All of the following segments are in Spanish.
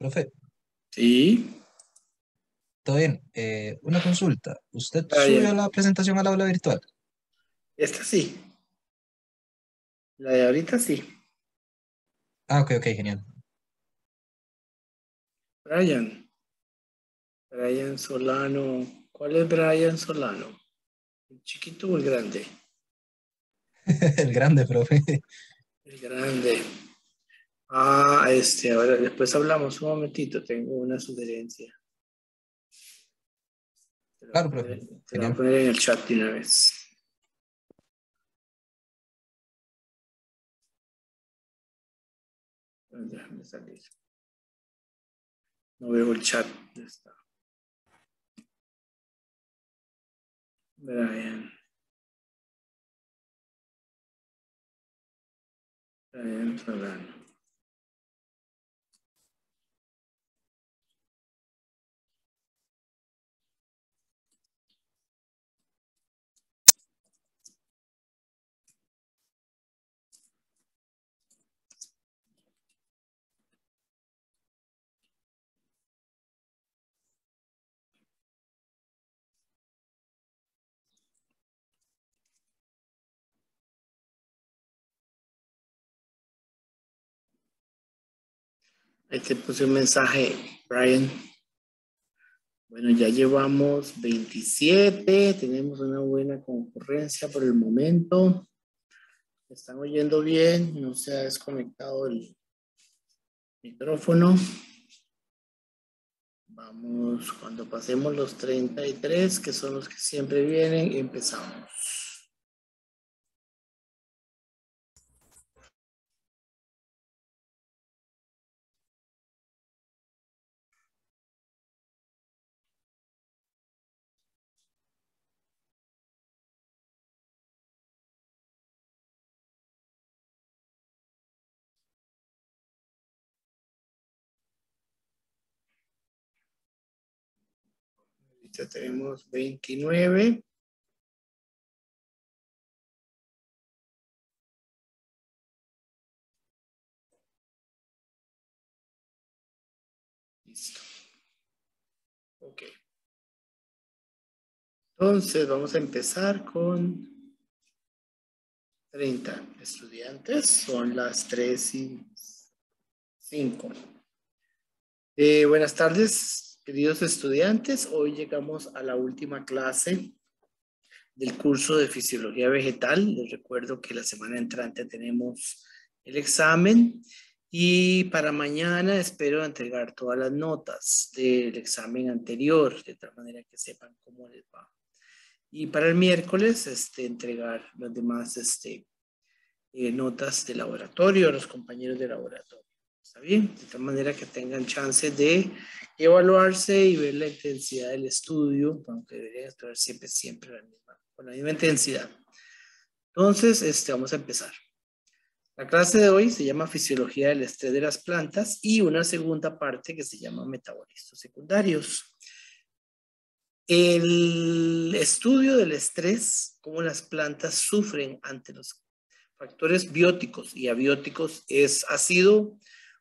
Profe, Sí, todo bien. Una consulta. ¿Usted subió Brian. la presentación al aula virtual? Esta sí. La de ahorita sí. Ah, ok, ok, genial. Brian. Brian Solano. ¿Cuál es Brian Solano? ¿El chiquito o el grande? El grande, profe. El grande. Ahora después hablamos un momentito. Tengo una sugerencia. Te la voy a Claro, profe. poner, te la voy a Genial. poner en el chat de una vez. Déjame salir. No veo el chat. Ya está. Brian. Brian Solano. Ahí te puse un mensaje, Brian. Bueno, ya llevamos 27, tenemos una buena concurrencia por el momento. ¿Me están oyendo bien? No se ha desconectado el micrófono. Vamos, cuando pasemos los 33, que son los que siempre vienen, empezamos. Ya tenemos 29. Listo. Ok. Entonces vamos a empezar con 30 estudiantes. Son las 3:05. Buenas tardes, queridos estudiantes. Hoy llegamos a la última clase del curso de Fisiología Vegetal. Les recuerdo que la semana entrante tenemos el examen y para mañana espero entregar todas las notas del examen anterior, de tal manera que sepan cómo les va. Y para el miércoles, entregar las demás notas de laboratorio a los compañeros de laboratorio. ¿Está bien? De tal manera que tengan chance de evaluarse y ver la intensidad del estudio, aunque deberían estudiar siempre con la misma intensidad. Entonces, vamos a empezar. La clase de hoy se llama Fisiología del estrés de las plantas y una segunda parte que se llama Metabolismos secundarios. El estudio del estrés, cómo las plantas sufren ante los factores bióticos y abióticos, ha sido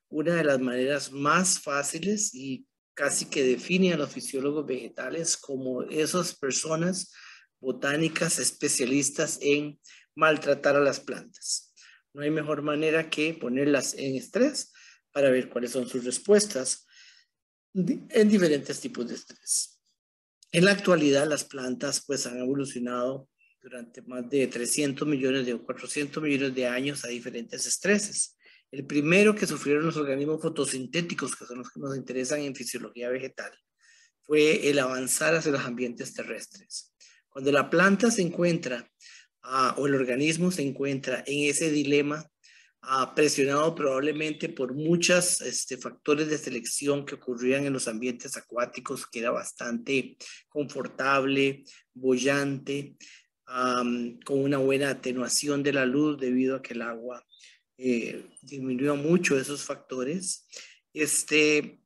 una de las maneras más fáciles y casi que define a los fisiólogos vegetales como esas personas botánicas especialistas en maltratar a las plantas. No hay mejor manera que ponerlas en estrés para ver cuáles son sus respuestas en diferentes tipos de estrés. En la actualidad, las plantas pues han evolucionado durante más de 300 millones o 400 millones de años a diferentes estreses. El primero que sufrieron los organismos fotosintéticos, que son los que nos interesan en fisiología vegetal, fue el avanzar hacia los ambientes terrestres. Cuando la planta se encuentra, o el organismo se encuentra en ese dilema, presionado probablemente por muchos factores de selección que ocurrían en los ambientes acuáticos, que era bastante confortable, boyante, con una buena atenuación de la luz debido a que el agua disminuyó mucho esos factores, se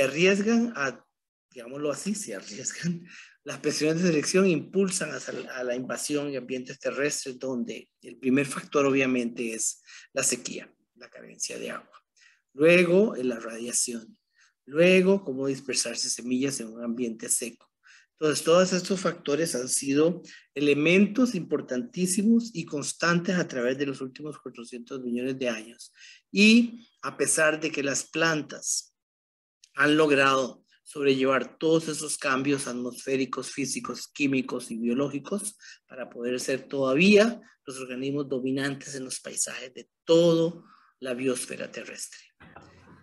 arriesgan a, digámoslo así, las presiones de selección impulsan a la invasión de ambientes terrestres, donde el primer factor obviamente es la sequía, la carencia de agua. Luego, la radiación. Luego, cómo dispersarse semillas en un ambiente seco. Entonces, todos estos factores han sido elementos importantísimos y constantes a través de los últimos 400 millones de años. Y a pesar de que las plantas han logrado sobrellevar todos esos cambios atmosféricos, físicos, químicos y biológicos para poder ser todavía los organismos dominantes en los paisajes de toda la biosfera terrestre.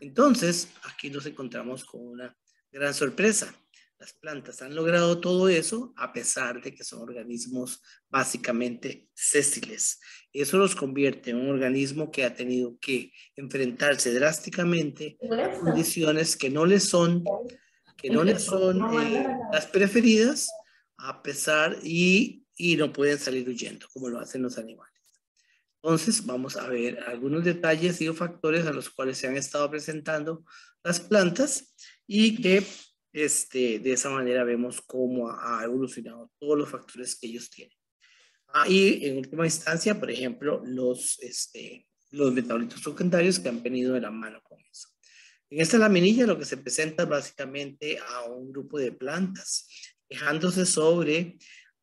Entonces, aquí nos encontramos con una gran sorpresa. Las plantas han logrado todo eso a pesar de que son organismos básicamente sésiles. Eso los convierte en un organismo que ha tenido que enfrentarse drásticamente a condiciones que no les son las preferidas, a pesar y no pueden salir huyendo como lo hacen los animales. Entonces, vamos a ver algunos detalles y factores a los cuales se han estado presentando las plantas y que de esa manera vemos cómo ha evolucionado todos los factores que ellos tienen. Y en última instancia, por ejemplo, los metabolitos secundarios que han venido de la mano con eso. En esta laminilla lo que se presenta es básicamente a un grupo de plantas quejándose sobre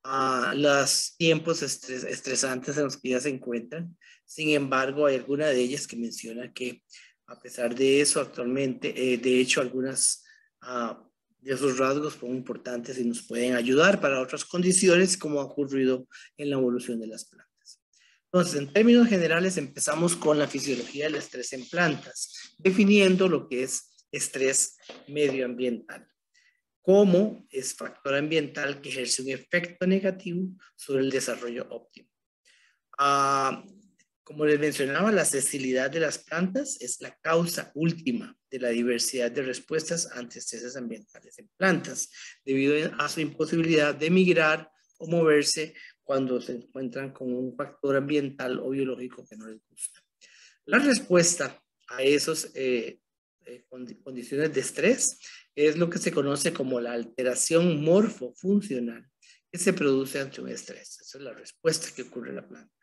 los tiempos estresantes en los que ya se encuentran. Sin embargo, hay alguna de ellas que menciona que a pesar de eso, actualmente, de hecho, algunas de esos rasgos son importantes y nos pueden ayudar para otras condiciones como ha ocurrido en la evolución de las plantas. Entonces, en términos generales, empezamos con la fisiología del estrés en plantas, definiendo lo que es estrés medioambiental. Cómo es factor ambiental que ejerce un efecto negativo sobre el desarrollo óptimo. Como les mencionaba, la sesilidad de las plantas es la causa última de la diversidad de respuestas ante estreses ambientales en plantas, debido a su imposibilidad de migrar o moverse cuando se encuentran con un factor ambiental o biológico que no les gusta. La respuesta a esas condiciones de estrés es lo que se conoce como la alteración morfofuncional que se produce ante un estrés. Esa es la respuesta que ocurre en la planta.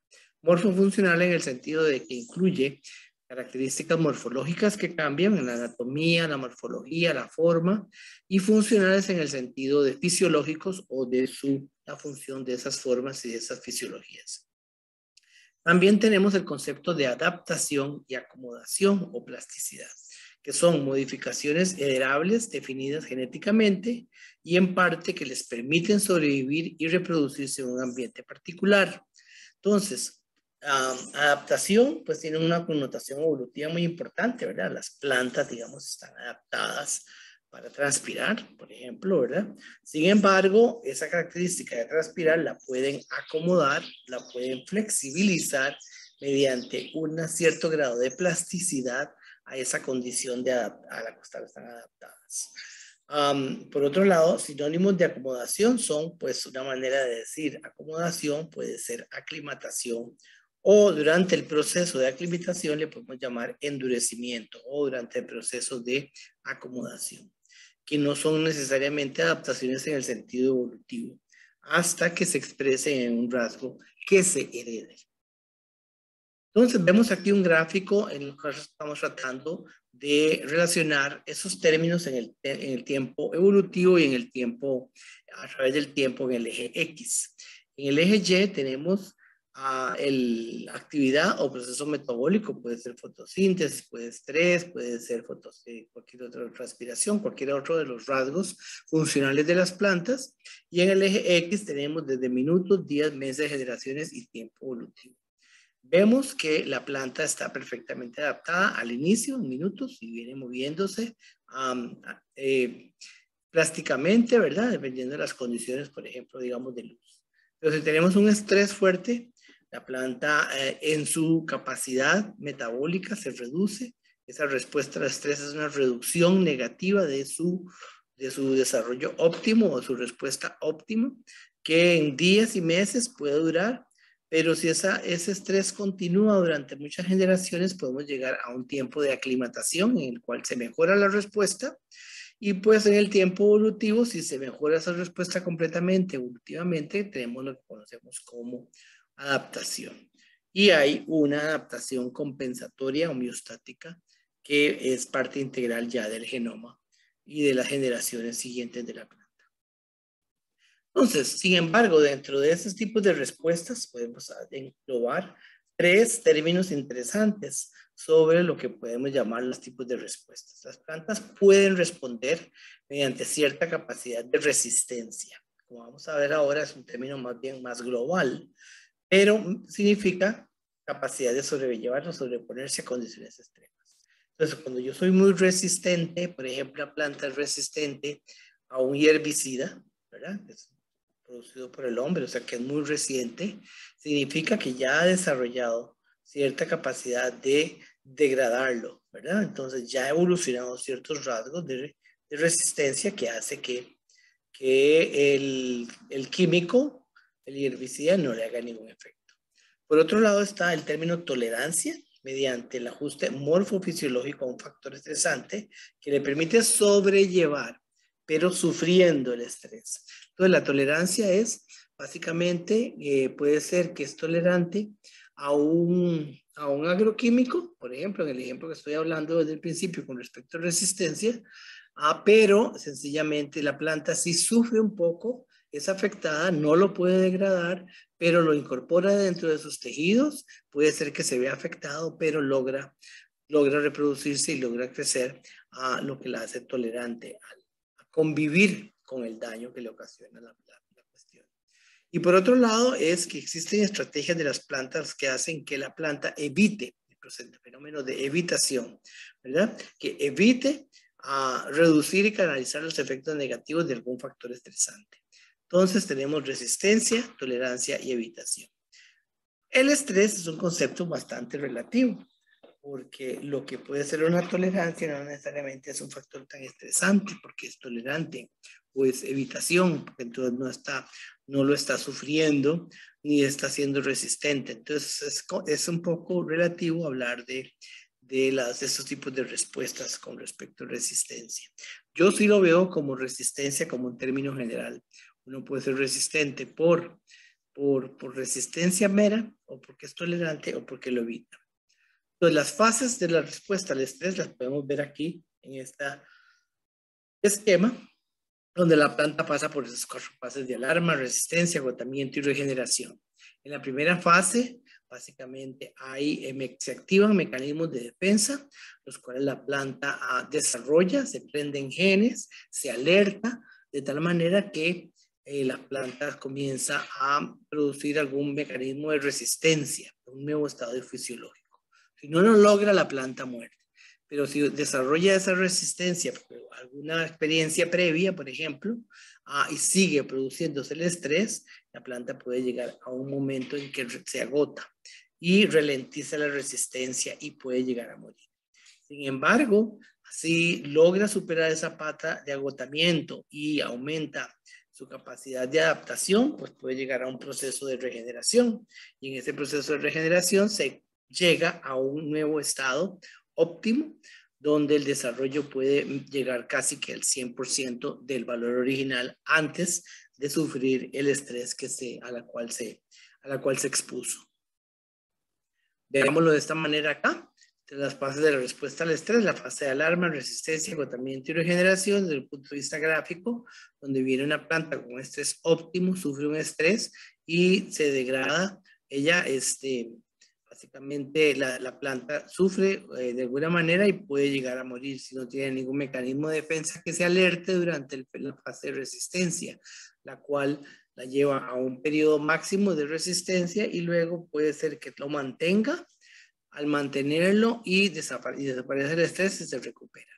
Morfofuncional en el sentido de que incluye características morfológicas que cambian en la anatomía, la morfología, la forma, y funcionales en el sentido de fisiológicos o de la función de esas formas y de esas fisiologías. También tenemos el concepto de adaptación y acomodación o plasticidad, que son modificaciones heredables definidas genéticamente y en parte que les permiten sobrevivir y reproducirse en un ambiente particular. Entonces, adaptación pues tiene una connotación evolutiva muy importante, ¿verdad? Las plantas, digamos, están adaptadas para transpirar, por ejemplo, ¿verdad? Sin embargo, esa característica de transpirar la pueden acomodar, la pueden flexibilizar mediante un cierto grado de plasticidad a esa condición a la que están adaptadas. Por otro lado, sinónimos de acomodación son pues una manera de decir acomodación, puede ser aclimatación, o durante el proceso de aclimatación le podemos llamar endurecimiento, o durante el proceso de acomodación, que no son necesariamente adaptaciones en el sentido evolutivo, hasta que se expresen en un rasgo que se herede. Entonces vemos aquí un gráfico en el cual estamos tratando de relacionar esos términos en el tiempo evolutivo y en el tiempo, a través del tiempo en el eje X. En el eje Y tenemos la actividad o proceso metabólico, puede ser fotosíntesis, puede ser estrés, puede ser cualquier otra respiración, cualquier otro de los rasgos funcionales de las plantas. Y en el eje X tenemos desde minutos, días, meses, generaciones y tiempo evolutivo. Vemos que la planta está perfectamente adaptada al inicio, en minutos, y viene moviéndose plásticamente, ¿verdad? Dependiendo de las condiciones, por ejemplo, digamos, de luz. Pero si tenemos un estrés fuerte, la planta en su capacidad metabólica se reduce. Esa respuesta al estrés es una reducción negativa de su desarrollo óptimo o su respuesta óptima, que en días y meses puede durar. Pero si ese estrés continúa durante muchas generaciones, podemos llegar a un tiempo de aclimatación en el cual se mejora la respuesta. Y pues en el tiempo evolutivo, si se mejora esa respuesta completamente, evolutivamente, tenemos lo que conocemos como adaptación. Y hay una adaptación compensatoria homeostática que es parte integral ya del genoma y de las generaciones siguientes de la planta. Entonces, sin embargo, dentro de estos tipos de respuestas podemos englobar 3 términos interesantes sobre lo que podemos llamar los tipos de respuestas. Las plantas pueden responder mediante cierta capacidad de resistencia. Como vamos a ver ahora, es un término más bien más global, pero significa capacidad de sobrellevar o sobreponerse a condiciones extremas. Entonces, cuando yo soy muy resistente, por ejemplo, la planta es resistente a un herbicida, ¿verdad? Es producido por el hombre, o sea que es muy reciente, significa que ya ha desarrollado cierta capacidad de degradarlo, ¿verdad? Entonces ya ha evolucionado ciertos rasgos de resistencia que hace que el químico, el herbicida, no le haga ningún efecto. Por otro lado está el término tolerancia, mediante el ajuste morfofisiológico a un factor estresante que le permite sobrellevar, pero sufriendo el estrés. Entonces, la tolerancia es básicamente, puede ser que es tolerante a un agroquímico, por ejemplo, en el ejemplo que estoy hablando desde el principio con respecto a resistencia, pero sencillamente la planta sí sufre un poco, es afectada, no lo puede degradar, pero lo incorpora dentro de sus tejidos, puede ser que se vea afectado, pero logra reproducirse y logra crecer, a lo que la hace tolerante a convivir con el daño que le ocasiona la cuestión. Y por otro lado es que existen estrategias de las plantas que hacen que la planta evite el fenómeno de evitación, ¿verdad? Que evite reducir y canalizar los efectos negativos de algún factor estresante. Entonces tenemos resistencia, tolerancia y evitación. El estrés es un concepto bastante relativo, porque lo que puede ser una tolerancia no necesariamente es un factor tan estresante, porque es tolerante, o es evitación, porque entonces no lo está sufriendo, ni está siendo resistente. Entonces es un poco relativo hablar de estos tipos de respuestas con respecto a resistencia. Yo sí lo veo como resistencia como un término general. Uno puede ser resistente por resistencia mera, o porque es tolerante, o porque lo evita. Entonces, las fases de la respuesta al estrés las podemos ver aquí en este esquema, donde la planta pasa por esas 4 fases de alarma, resistencia, agotamiento y regeneración. En la primera fase, básicamente se activan mecanismos de defensa, los cuales la planta desarrolla, se prenden genes, se alerta, de tal manera que la planta comienza a producir algún mecanismo de resistencia, un nuevo estado fisiológico. Si no lo logra, la planta muere. Pero si desarrolla esa resistencia por alguna experiencia previa, por ejemplo, y sigue produciéndose el estrés, la planta puede llegar a un momento en que se agota y ralentiza la resistencia y puede llegar a morir. Sin embargo, si logra superar esa pata de agotamiento y aumenta su capacidad de adaptación, pues puede llegar a un proceso de regeneración. Y en ese proceso de regeneración se llega a un nuevo estado óptimo, donde el desarrollo puede llegar casi que al 100% del valor original antes de sufrir el estrés a la cual se expuso. Veámoslo de esta manera acá. De las fases de la respuesta al estrés, la fase de alarma, resistencia, agotamiento y regeneración, desde el punto de vista gráfico, donde viene una planta con estrés óptimo, sufre un estrés y se degrada. Ella, básicamente la planta sufre de alguna manera y puede llegar a morir si no tiene ningún mecanismo de defensa que se alerte durante la fase de resistencia, la cual la lleva a un periodo máximo de resistencia y luego puede ser que lo mantenga. Al mantenerlo y desaparece el estrés, se recupera.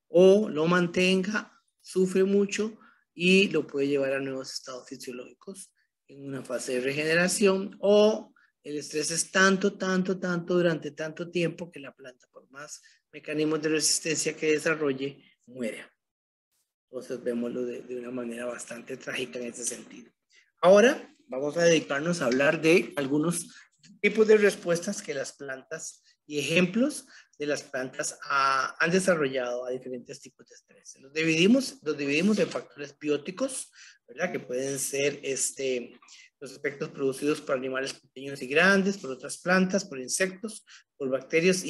O lo mantenga, sufre mucho y lo puede llevar a nuevos estados fisiológicos en una fase de regeneración, o el estrés es tanto durante tanto tiempo que la planta, por más mecanismos de resistencia que desarrolle, muere. Entonces vemoslo de una manera bastante trágica en ese sentido. Ahora vamos a dedicarnos a hablar de algunos tipos de respuestas que las plantas y ejemplos de las plantas han desarrollado a diferentes tipos de estrés. Los dividimos en factores bióticos, ¿verdad? Que pueden ser los efectos producidos por animales pequeños y grandes, por otras plantas, por insectos, por bacterias,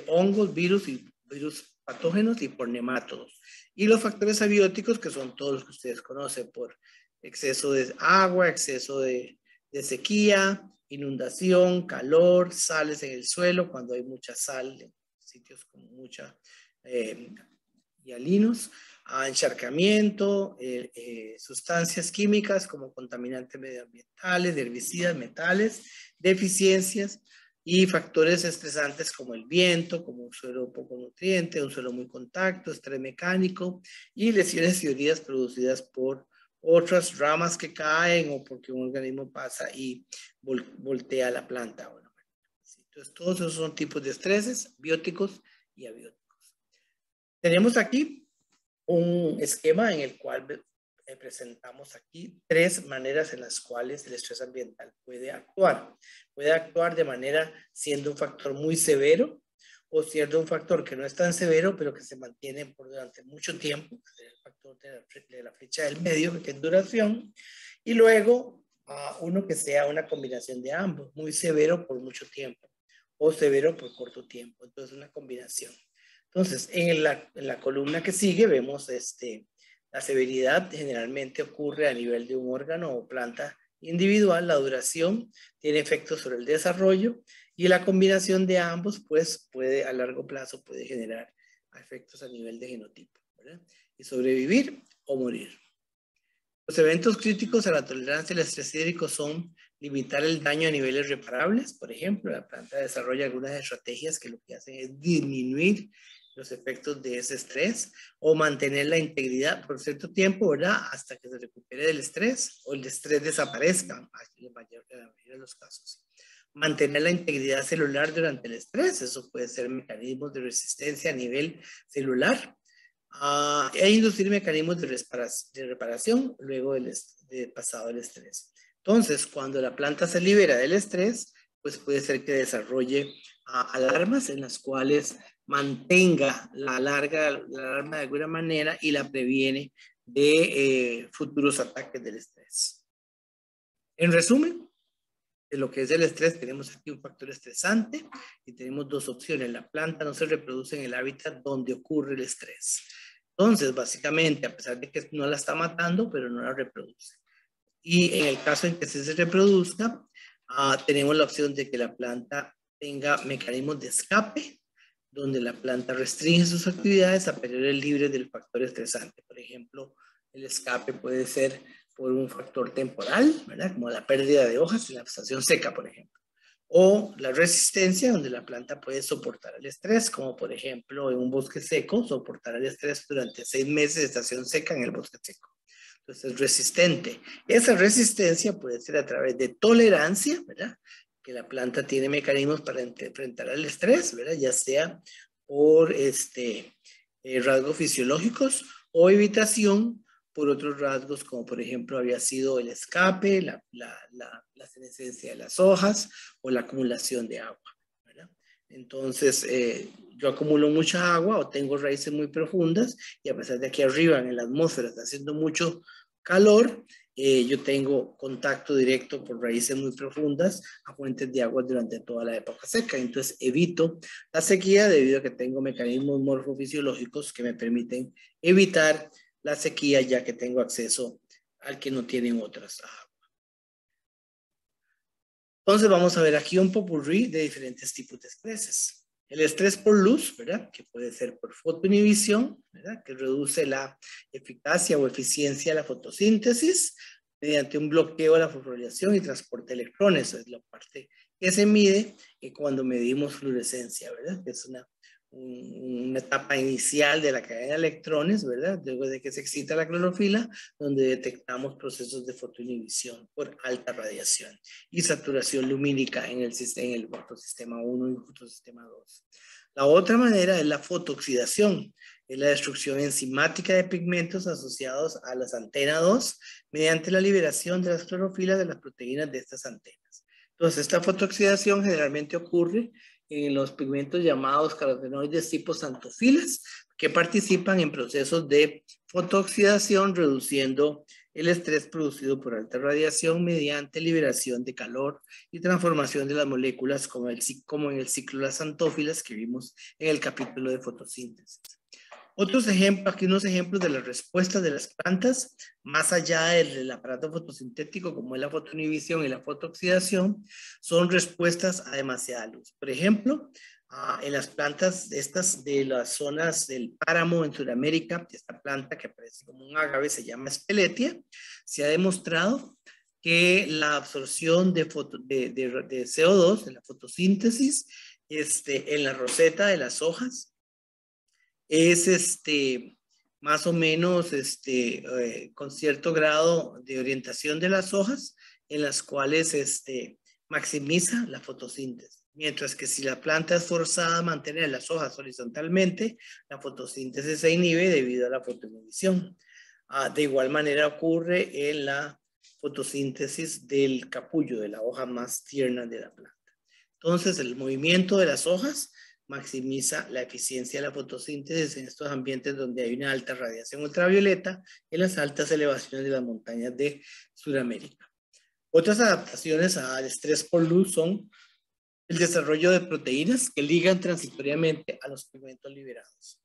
hongos, virus y virus patógenos y por nemátodos. Y los factores abióticos, que son todos los que ustedes conocen, por exceso de agua, exceso de sequía, inundación, calor, sales en el suelo, cuando hay mucha sal en sitios con mucha hialinos, encharcamiento, sustancias químicas como contaminantes medioambientales, herbicidas, metales, deficiencias y factores estresantes como el viento, como un suelo poco nutriente, un suelo muy contacto, estrés mecánico y lesiones y heridas producidas por otras ramas que caen o porque un organismo pasa y voltea la planta. Bueno, entonces, todos esos son tipos de estreses bióticos y abióticos. Tenemos aquí un esquema en el cual presentamos aquí 3 maneras en las cuales el estrés ambiental puede actuar. Puede actuar de manera siendo un factor muy severo o siendo un factor que no es tan severo, pero que se mantiene por durante mucho tiempo, el factor de la flecha del medio, que es duración, y luego uno que sea una combinación de ambos, muy severo por mucho tiempo o severo por corto tiempo. Entonces, una combinación. Entonces, en la columna que sigue vemos la severidad generalmente ocurre a nivel de un órgano o planta individual. La duración tiene efectos sobre el desarrollo y la combinación de ambos, pues, a largo plazo puede generar efectos a nivel de genotipo, ¿verdad? Y sobrevivir o morir. Los eventos críticos a la tolerancia al estrés hídrico son limitar el daño a niveles reparables. Por ejemplo, la planta desarrolla algunas estrategias que lo que hacen es disminuir los efectos de ese estrés o mantener la integridad por cierto tiempo, ¿verdad? Hasta que se recupere del estrés o el estrés desaparezca, en la mayoría de los casos. Mantener la integridad celular durante el estrés, eso puede ser mecanismos de resistencia a nivel celular. E inducir mecanismos de reparación luego de pasado el estrés. Entonces, cuando la planta se libera del estrés, pues puede ser que desarrolle alarmas en las cuales mantenga la alarma de alguna manera y la previene de futuros ataques del estrés. En resumen, de lo que es el estrés, tenemos aquí un factor estresante y tenemos 2 opciones. La planta no se reproduce en el hábitat donde ocurre el estrés. Entonces, básicamente, a pesar de que no la está matando, pero no la reproduce. Y en el caso en que se reproduzca, tenemos la opción de que la planta tenga mecanismos de escape, donde la planta restringe sus actividades a periodos libres del factor estresante. Por ejemplo, el escape puede ser por un factor temporal, ¿verdad? Como la pérdida de hojas en la estación seca, por ejemplo. O la resistencia, donde la planta puede soportar el estrés, como por ejemplo en un bosque seco, soportar el estrés durante 6 meses de estación seca en el bosque seco. Entonces es resistente. Esa resistencia puede ser a través de tolerancia, ¿verdad? Que la planta tiene mecanismos para enfrentar el estrés, ¿verdad? Ya sea por rasgos fisiológicos o evitación por otros rasgos, como por ejemplo había sido el escape, la senescencia de las hojas o la acumulación de agua, ¿verdad? Entonces, yo acumulo mucha agua o tengo raíces muy profundas y a pesar de que arriba en la atmósfera está haciendo mucho calor, yo tengo contacto directo por raíces muy profundas a fuentes de agua durante toda la época seca. Entonces, evito la sequía debido a que tengo mecanismos morfofisiológicos que me permiten evitar la sequía, ya que tengo acceso al que no tienen otras aguas. Entonces vamos a ver aquí un popurrí de diferentes tipos de estreses. El estrés por luz, ¿verdad? Que puede ser por fotoinhibición, ¿verdad? Que reduce la eficacia o eficiencia de la fotosíntesis mediante un bloqueo de la fosforilación y transporte de electrones. Esa es la parte que se mide cuando medimos fluorescencia, ¿verdad? Que es una etapa inicial de la cadena de electrones, ¿verdad? Luego de que se excita la clorofila, donde detectamos procesos de fotoinhibición por alta radiación y saturación lumínica en el fotosistema 1 y fotosistema 2. La otra manera es la fotooxidación, es la destrucción enzimática de pigmentos asociados a las antenas 2 mediante la liberación de las clorofilas de las proteínas de estas antenas. Entonces, esta fotooxidación generalmente ocurre en los pigmentos llamados carotenoides tipo xantofilas, que participan en procesos de fotooxidación, reduciendo el estrés producido por alta radiación mediante liberación de calor y transformación de las moléculas como en el ciclo de las antófilas que vimos en el capítulo de fotosíntesis. Otros ejemplos, aquí unos ejemplos de las respuestas de las plantas, más allá del aparato fotosintético, como es la fotoinhibición y la fotooxidación, son respuestas a demasiada luz. Por ejemplo, en las plantas estas de las zonas del páramo en Sudamérica, esta planta que parece como un ágave se llama Speletia, se ha demostrado que la absorción de CO2 en la fotosíntesis en la roseta de las hojas es más o menos con cierto grado de orientación de las hojas en las cuales maximiza la fotosíntesis. Mientras que si la planta es forzada a mantener las hojas horizontalmente, la fotosíntesis se inhibe debido a la fotoinhibición. De igual manera ocurre en la fotosíntesis del capullo, de la hoja más tierna de la planta. Entonces, el movimiento de las hojas maximiza la eficiencia de la fotosíntesis en estos ambientes donde hay una alta radiación ultravioleta en las altas elevaciones de las montañas de Sudamérica. Otras adaptaciones al estrés por luz son el desarrollo de proteínas que ligan transitoriamente a los pigmentos liberados.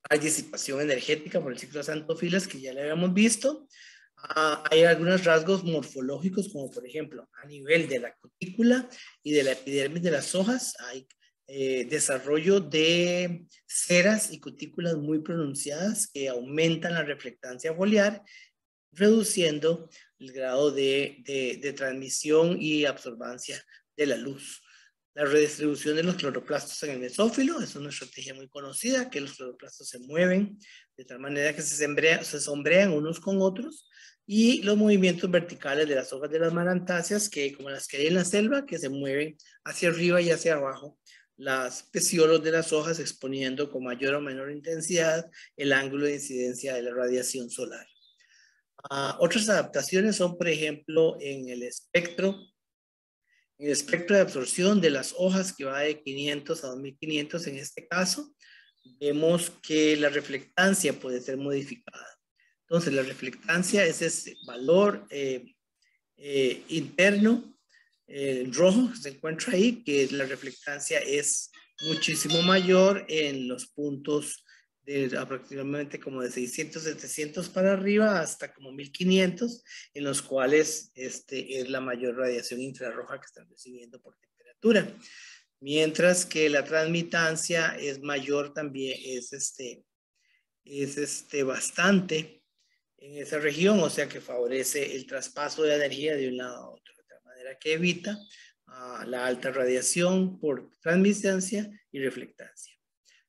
Hay disipación energética por el ciclo de las antófilas que ya le habíamos visto. Hay algunos rasgos morfológicos como por ejemplo a nivel de la cutícula y de la epidermis de las hojas hay desarrollo de ceras y cutículas muy pronunciadas que aumentan la reflectancia foliar, reduciendo el grado de transmisión y absorbancia de la luz. La redistribución de los cloroplastos en el mesófilo es una estrategia muy conocida, que los cloroplastos se mueven de tal manera que se sombrean unos con otros, y los movimientos verticales de las hojas de las marantáceas, que como las que hay en la selva, que se mueven hacia arriba y hacia abajo, los pecíolos de las hojas exponiendo con mayor o menor intensidad el ángulo de incidencia de la radiación solar. Otras adaptaciones son, por ejemplo, en el espectro de absorción de las hojas, que va de 500 a 2500 en este caso, vemos que la reflectancia puede ser modificada. Entonces, la reflectancia es ese valor interno rojo que se encuentra ahí, que la reflectancia es muchísimo mayor en los puntos de aproximadamente como de 600, 700 para arriba hasta como 1500, en los cuales es la mayor radiación infrarroja que están recibiendo por temperatura. Mientras que la transmitancia es mayor también, es bastante en esa región, o sea que favorece el traspaso de energía de un lado a otro, de tal manera que evita la alta radiación por transmitancia y reflectancia.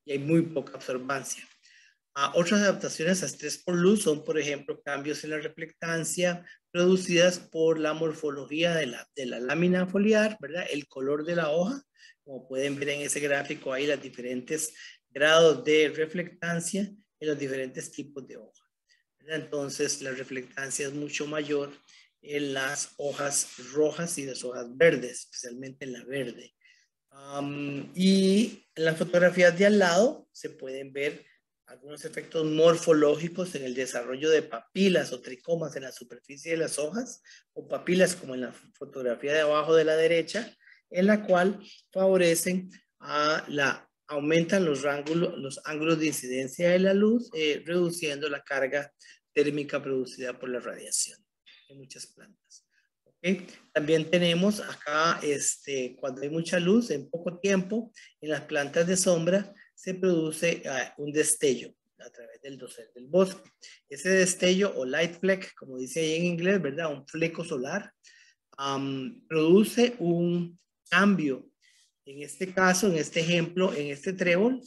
Y hay muy poca absorbancia. Otras adaptaciones a estrés por luz son, por ejemplo, cambios en la reflectancia producidas por la morfología de la lámina foliar, ¿verdad? El color de la hoja, como pueden ver en ese gráfico, hay los diferentes grados de reflectancia en los diferentes tipos de hoja. Entonces, la reflectancia es mucho mayor en las hojas rojas y las hojas verdes, especialmente en la verde. Y en las fotografías de al lado se pueden ver algunos efectos morfológicos en el desarrollo de papilas o tricomas en la superficie de las hojas, o papilas como en la fotografía de abajo de la derecha, en la cual favorecen aumentan los ángulos de incidencia de la luz, reduciendo la carga térmica producida por la radiación en muchas plantas. ¿Okay? También tenemos acá, cuando hay mucha luz en poco tiempo, en las plantas de sombra se produce un destello a través del dosel del bosque. Ese destello o light fleck, como dice ahí en inglés, ¿verdad? Un fleco solar, produce un cambio. En este caso, en este ejemplo, en este trébol,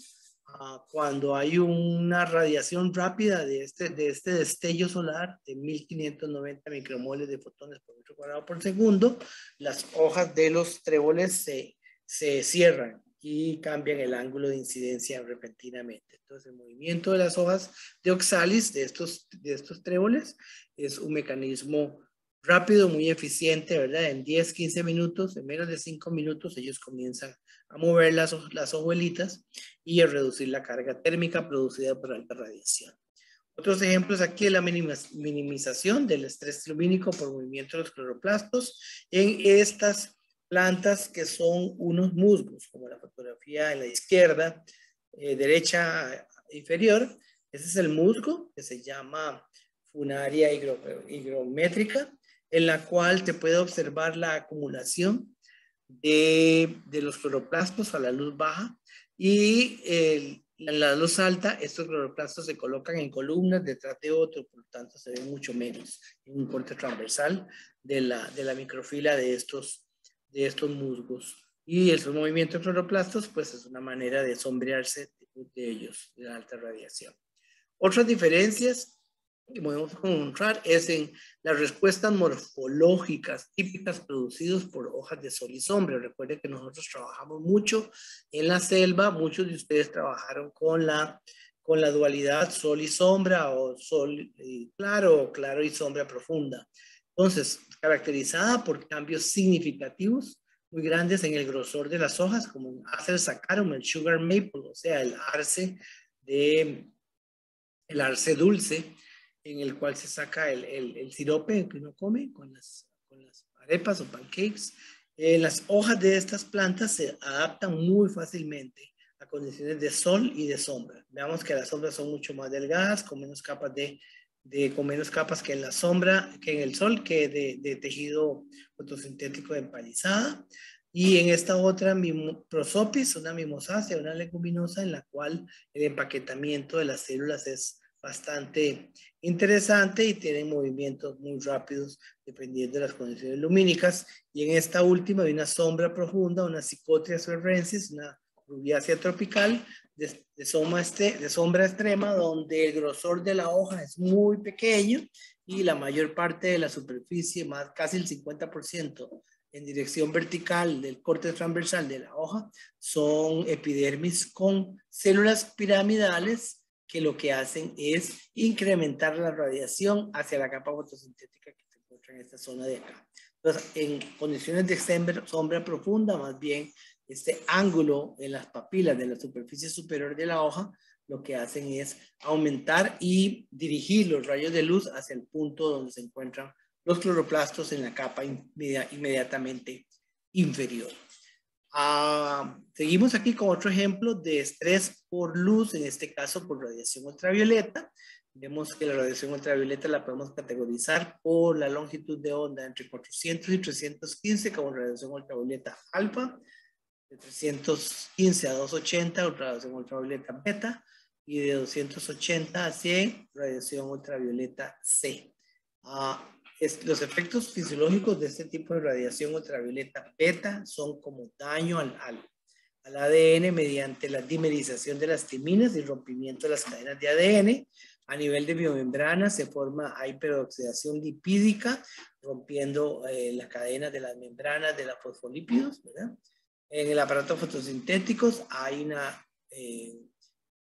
cuando hay una radiación rápida de este destello solar de 1590 micromoles de fotones por metro cuadrado por segundo, las hojas de los tréboles se cierran y cambian el ángulo de incidencia repentinamente. Entonces, el movimiento de las hojas de oxalis de estos tréboles es un mecanismo rápido, muy eficiente, ¿verdad? En 10, 15 minutos, en menos de 5 minutos, ellos comienzan a mover las hojuelitas y a reducir la carga térmica producida por alta radiación. Otros ejemplos aquí es la minimización del estrés lumínico por movimiento de los cloroplastos en estas plantas que son unos musgos, como la fotografía en la izquierda, derecha inferior. Ese es el musgo que se llama Funaria hygrométrica, en la cual te puede observar la acumulación de los cloroplastos a la luz baja y en la luz alta estos cloroplastos se colocan en columnas detrás de otro, por lo tanto se ve mucho menos en un corte transversal de la microfila de estos musgos. Y el movimiento de cloroplastos pues es una manera de sombrearse de ellos, de la alta radiación. Otras diferencias que podemos encontrar es en las respuestas morfológicas típicas producidas por hojas de sol y sombra. Recuerden que nosotros trabajamos mucho en la selva, muchos de ustedes trabajaron con la dualidad sol y sombra o sol claro o claro y sombra profunda. Entonces, caracterizada por cambios significativos muy grandes en el grosor de las hojas, como en Acer saccharum, el sugar maple, o sea, el arce dulce, en el cual se saca el sirope que uno come con las arepas o pancakes. Las hojas de estas plantas se adaptan muy fácilmente a condiciones de sol y de sombra. Veamos que las sombras son mucho más delgadas, con menos capas con menos capas que en la sombra, que en el sol, que de tejido fotosintético de empalizada. Y en esta otra prosopis, una mimosácea, una leguminosa, en la cual el empaquetamiento de las células es bastante interesante y tienen movimientos muy rápidos dependiendo de las condiciones lumínicas. Y en esta última hay una sombra profunda, una Psychotria suerrensis, una rubiácea tropical de sombra extrema, donde el grosor de la hoja es muy pequeño y la mayor parte de la superficie, casi el 50%, en dirección vertical del corte transversal de la hoja, son epidermis con células piramidales que lo que hacen es incrementar la radiación hacia la capa fotosintética que se encuentra en esta zona de acá. Entonces, en condiciones de sombra profunda, más bien, este ángulo en las papilas de la superficie superior de la hoja, lo que hacen es aumentar y dirigir los rayos de luz hacia el punto donde se encuentran los cloroplastos en la capa inmediatamente inferior. Seguimos aquí con otro ejemplo de estrés por luz, en este caso por radiación ultravioleta. Vemos que la radiación ultravioleta la podemos categorizar por la longitud de onda entre 400 y 315 como radiación ultravioleta alfa, de 315 a 280 radiación ultravioleta beta y de 280 a 100 radiación ultravioleta C. Los efectos fisiológicos de este tipo de radiación ultravioleta beta son como daño al ADN mediante la dimerización de las timinas y rompimiento de las cadenas de ADN. A nivel de biomembrana se forma hiperoxidación lipídica, rompiendo la cadena de las membranas de los fosfolípidos, ¿verdad? En el aparato fotosintéticos hay una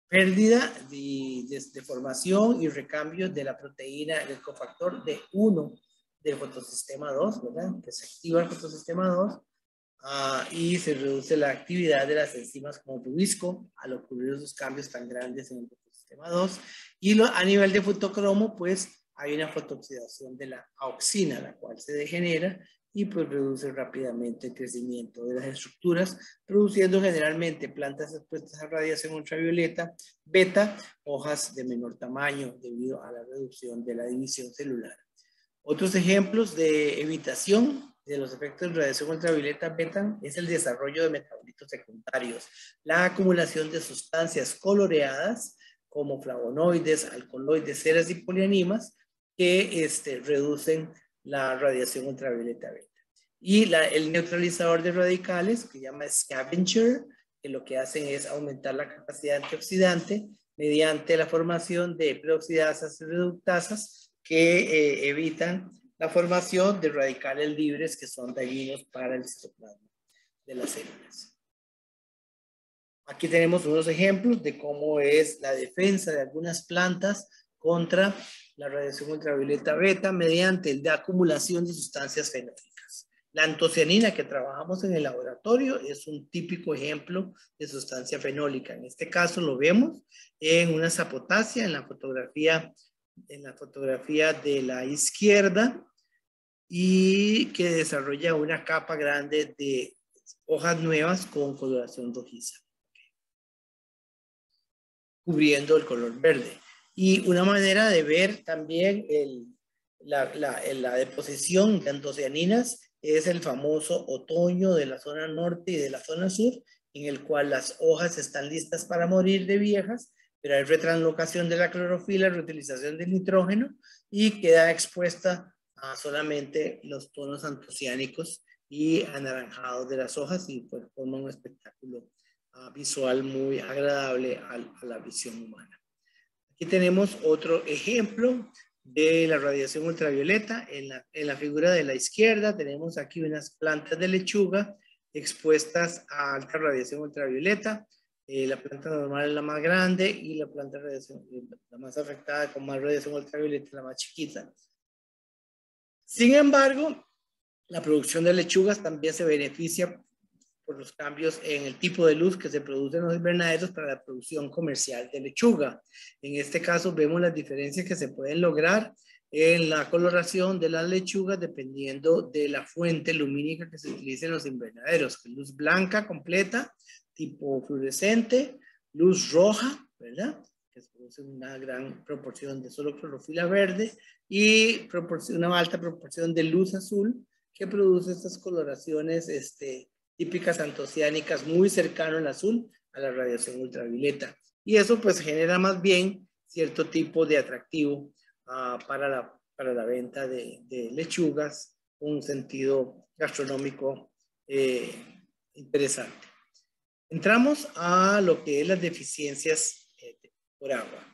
pérdida de formación y recambio de la proteína del cofactor D1 del fotosistema 2, ¿verdad? Que se activa el fotosistema 2 y se reduce la actividad de las enzimas como Rubisco al ocurrir esos cambios tan grandes en el fotosistema 2. Y a nivel de fotocromo, pues hay una fotooxidación de la auxina, la cual se degenera y pues reduce rápidamente el crecimiento de las estructuras, produciendo generalmente plantas expuestas a radiación ultravioleta beta, hojas de menor tamaño debido a la reducción de la división celular. Otros ejemplos de evitación de los efectos de radiación ultravioleta beta es el desarrollo de metabolitos secundarios, la acumulación de sustancias coloreadas como flavonoides, alcaloides, ceras y polianimas que reducen la radiación ultravioleta beta. Y el neutralizador de radicales, que se llama scavenger, que lo que hacen es aumentar la capacidad antioxidante mediante la formación de peroxidasas y reductasas que evitan la formación de radicales libres que son dañinos para el citoplasma de las células. Aquí tenemos unos ejemplos de cómo es la defensa de algunas plantas contra la radiación ultravioleta beta mediante la acumulación de sustancias fenólicas. La antocianina que trabajamos en el laboratorio es un típico ejemplo de sustancia fenólica. En este caso lo vemos en una sapotácea en la fotografía de la izquierda, y que desarrolla una capa grande de hojas nuevas con coloración rojiza, cubriendo el color verde. Y una manera de ver también la deposición de antocianinas es el famoso otoño de la zona norte y de la zona sur, en el cual las hojas están listas para morir de viejas, pero hay retranslocación de la clorofila, reutilización del nitrógeno, y queda expuesta a solamente los tonos antociánicos y anaranjados de las hojas, y pues forma un espectáculo visual muy agradable a la visión humana. Aquí tenemos otro ejemplo de la radiación ultravioleta. En la figura de la izquierda tenemos aquí unas plantas de lechuga expuestas a alta radiación ultravioleta. La planta normal es la más grande y la planta la más afectada con más radiación ultravioleta, la más chiquita. Sin embargo, la producción de lechugas también se beneficia por los cambios en el tipo de luz que se produce en los invernaderos para la producción comercial de lechuga. En este caso vemos las diferencias que se pueden lograr en la coloración de las lechugas dependiendo de la fuente lumínica que se utilice en los invernaderos. Luz blanca completa, tipo fluorescente, luz roja, ¿verdad? Que se produce una gran proporción de solo clorofila verde, y una alta proporción de luz azul que produce estas coloraciones típicas antociánicas muy cercano al azul, a la radiación ultravioleta. Y eso pues genera más bien cierto tipo de atractivo para la venta de lechugas, un sentido gastronómico interesante. Entramos a lo que es las deficiencias por agua.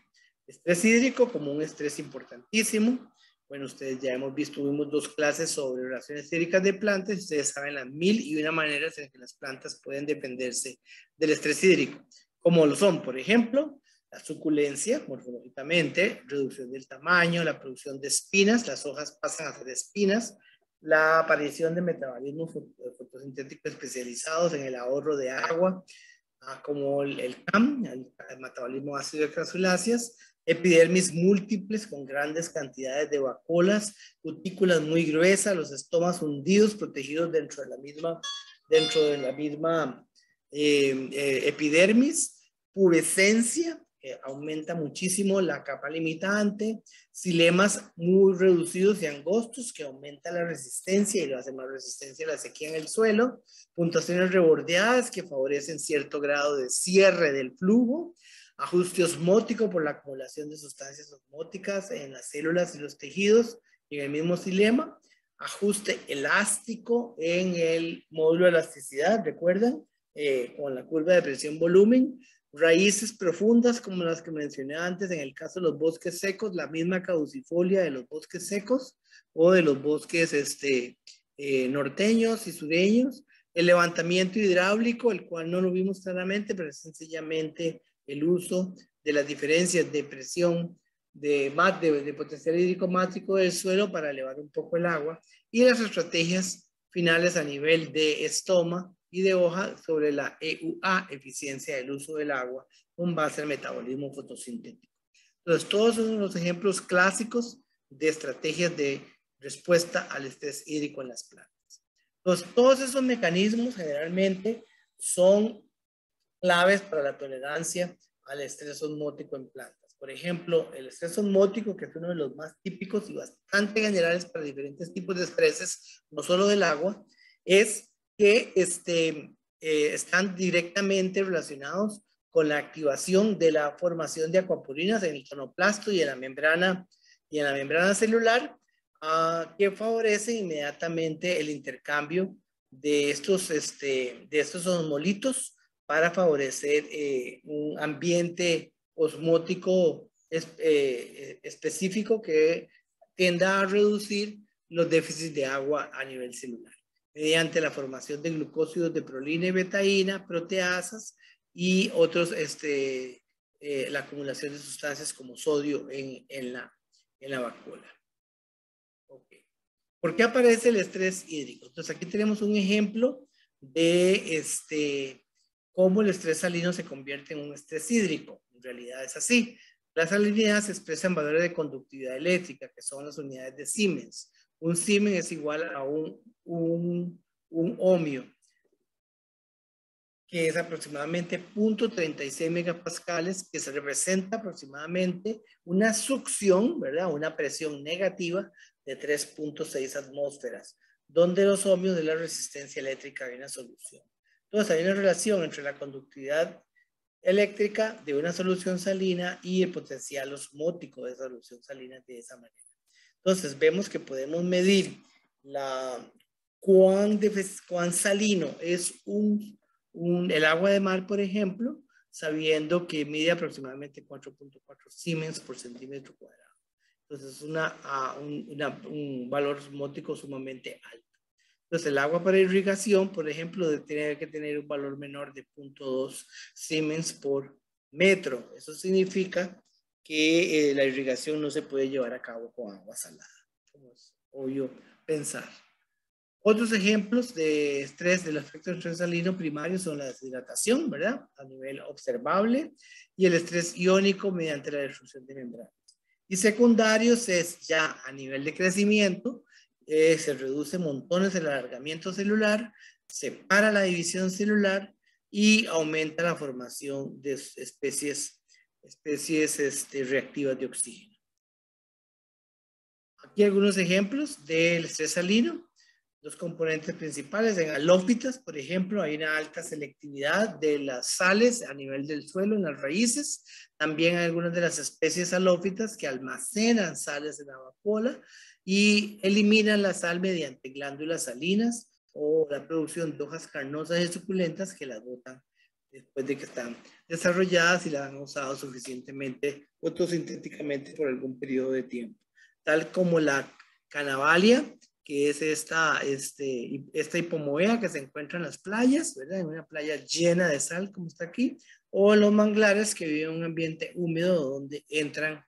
Estrés hídrico como un estrés importantísimo. Bueno, ustedes ya hemos visto, tuvimos 2 clases sobre relaciones hídricas de plantas. Ustedes saben las 1001 maneras en que las plantas pueden dependerse del estrés hídrico, como lo son, por ejemplo, la suculencia, morfológicamente, reducción del tamaño, la producción de espinas, las hojas pasan a ser espinas, la aparición de metabolismos fotosintéticos especializados en el ahorro de agua, como el CAM, el metabolismo ácido de crasuláceas, epidermis múltiples con grandes cantidades de vacuolas, cutículas muy gruesas, los estomas hundidos, protegidos dentro de la misma epidermis, pubescencia, que aumenta muchísimo la capa limitante, cilemas muy reducidos y angostos, que aumenta la resistencia y lo hace más resistente a la sequía en el suelo, puntuaciones rebordeadas que favorecen cierto grado de cierre del flujo, ajuste osmótico por la acumulación de sustancias osmóticas en las células y los tejidos y en el mismo xilema, ajuste elástico en el módulo de elasticidad, ¿recuerdan? Con la curva de presión-volumen, raíces profundas como las que mencioné antes en el caso de los bosques secos, la misma caducifolia de los bosques secos o de los bosques norteños y sureños, el levantamiento hidráulico, el cual no lo vimos claramente, pero es sencillamente el uso de las diferencias de presión de potencial hídrico mátrico del suelo para elevar un poco el agua, y las estrategias finales a nivel de estoma y de hoja sobre la EUA, eficiencia del uso del agua, con base al metabolismo fotosintético. Entonces, todos son los ejemplos clásicos de estrategias de respuesta al estrés hídrico en las plantas. Entonces, todos esos mecanismos generalmente son claves para la tolerancia al estrés osmótico en plantas. Por ejemplo, el estrés osmótico, que es uno de los más típicos y bastante generales para diferentes tipos de estreses, no solo del agua, es que están directamente relacionados con la activación de la formación de acuaporinas en el cloroplasto y en la membrana celular, que favorece inmediatamente el intercambio de estos osmolitos para favorecer un ambiente osmótico específico que tienda a reducir los déficits de agua a nivel celular, mediante la formación de glucósidos de prolina y betaína, proteasas y otros, la acumulación de sustancias como sodio en la vacuola. Okay. ¿Por qué aparece el estrés hídrico? Entonces aquí tenemos un ejemplo de cómo el estrés salino se convierte en un estrés hídrico. En realidad es así. La salinidad se expresa en valores de conductividad eléctrica, que son las unidades de Siemens. Un Siemens es igual a un ohmio, que es aproximadamente 0.36 megapascales, que se representa aproximadamente una succión, ¿verdad? Una presión negativa de 3.6 atmósferas, donde los ohmios de la resistencia eléctrica hay una solución. Entonces, hay una relación entre la conductividad eléctrica de una solución salina y el potencial osmótico de esa solución salina de esa manera. Entonces, vemos que podemos medir cuán salino es el agua de mar, por ejemplo, sabiendo que mide aproximadamente 4.4 Siemens por centímetro cuadrado. Entonces, es un valor osmótico sumamente alto. Entonces, el agua para irrigación, por ejemplo, tiene que tener un valor menor de 0.2 Siemens por metro. Eso significa que la irrigación no se puede llevar a cabo con agua salada, como es obvio pensar. Otros ejemplos de estrés, del efecto de estrés salino primario son la deshidratación, ¿verdad? A nivel observable, y el estrés iónico mediante la destrucción de membranas. Y secundarios es ya a nivel de crecimiento, se reduce montones el alargamiento celular, se para la división celular y aumenta la formación de especies reactivas de oxígeno. Aquí algunos ejemplos del estrés salino. Los componentes principales en halófitas, por ejemplo, hay una alta selectividad de las sales a nivel del suelo en las raíces. También hay algunas de las especies halófitas que almacenan sales en la amapola y eliminan la sal mediante glándulas salinas o la producción de hojas carnosas y suculentas que las botan después de que están desarrolladas y las han usado suficientemente fotosintéticamente por algún periodo de tiempo, tal como la canavalia, que es esta hipomoea que se encuentra en las playas, ¿verdad? En una playa llena de sal, como está aquí, o en los manglares que viven en un ambiente húmedo donde entran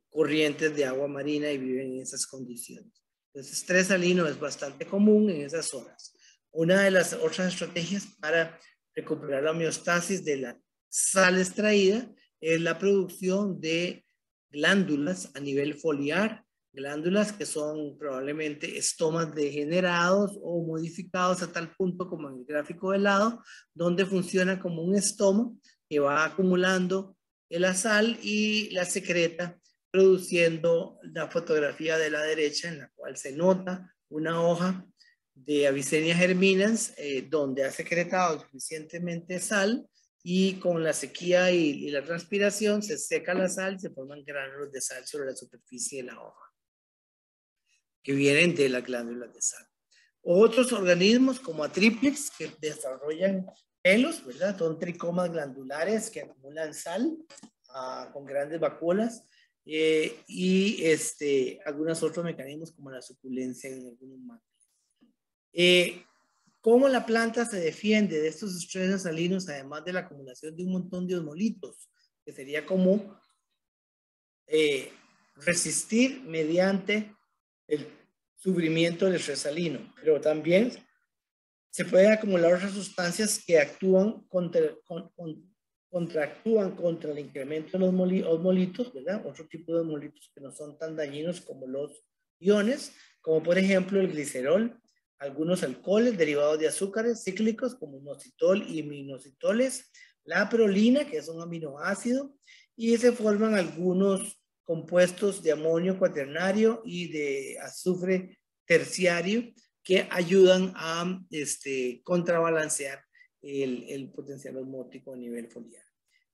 corrientes de agua marina y viven en esas condiciones. Entonces, estrés salino es bastante común en esas zonas. Una de las otras estrategias para recuperar la homeostasis de la sal extraída es la producción de glándulas a nivel foliar, glándulas que son probablemente estomas degenerados o modificados a tal punto como en el gráfico de lado, donde funciona como un estoma que va acumulando la sal y la secreta, produciendo la fotografía de la derecha en la cual se nota una hoja de Avicennia germinans donde ha secretado suficientemente sal y con la sequía y la transpiración se seca la sal y se forman gránulos de sal sobre la superficie de la hoja que vienen de las glándulas de sal. Otros organismos como Atriplex que desarrollan pelos, ¿verdad? Son tricomas glandulares que acumulan sal con grandes vacuolas y algunos otros mecanismos como la suculencia en algunos mangles. ¿Cómo la planta se defiende de estos estresores salinos, además de la acumulación de un montón de osmolitos? Que sería como resistir mediante el sufrimiento del estrés salino, pero también se pueden acumular otras sustancias que contraactúan contra el incremento de los osmolitos, ¿verdad? Otro tipo de osmolitos que no son tan dañinos como los iones, como por ejemplo el glicerol, algunos alcoholes derivados de azúcares cíclicos como inositol y inositoles, la prolina, que es un aminoácido, y se forman algunos compuestos de amonio cuaternario y de azufre terciario que ayudan a contrabalancear el potencial osmótico a nivel foliar.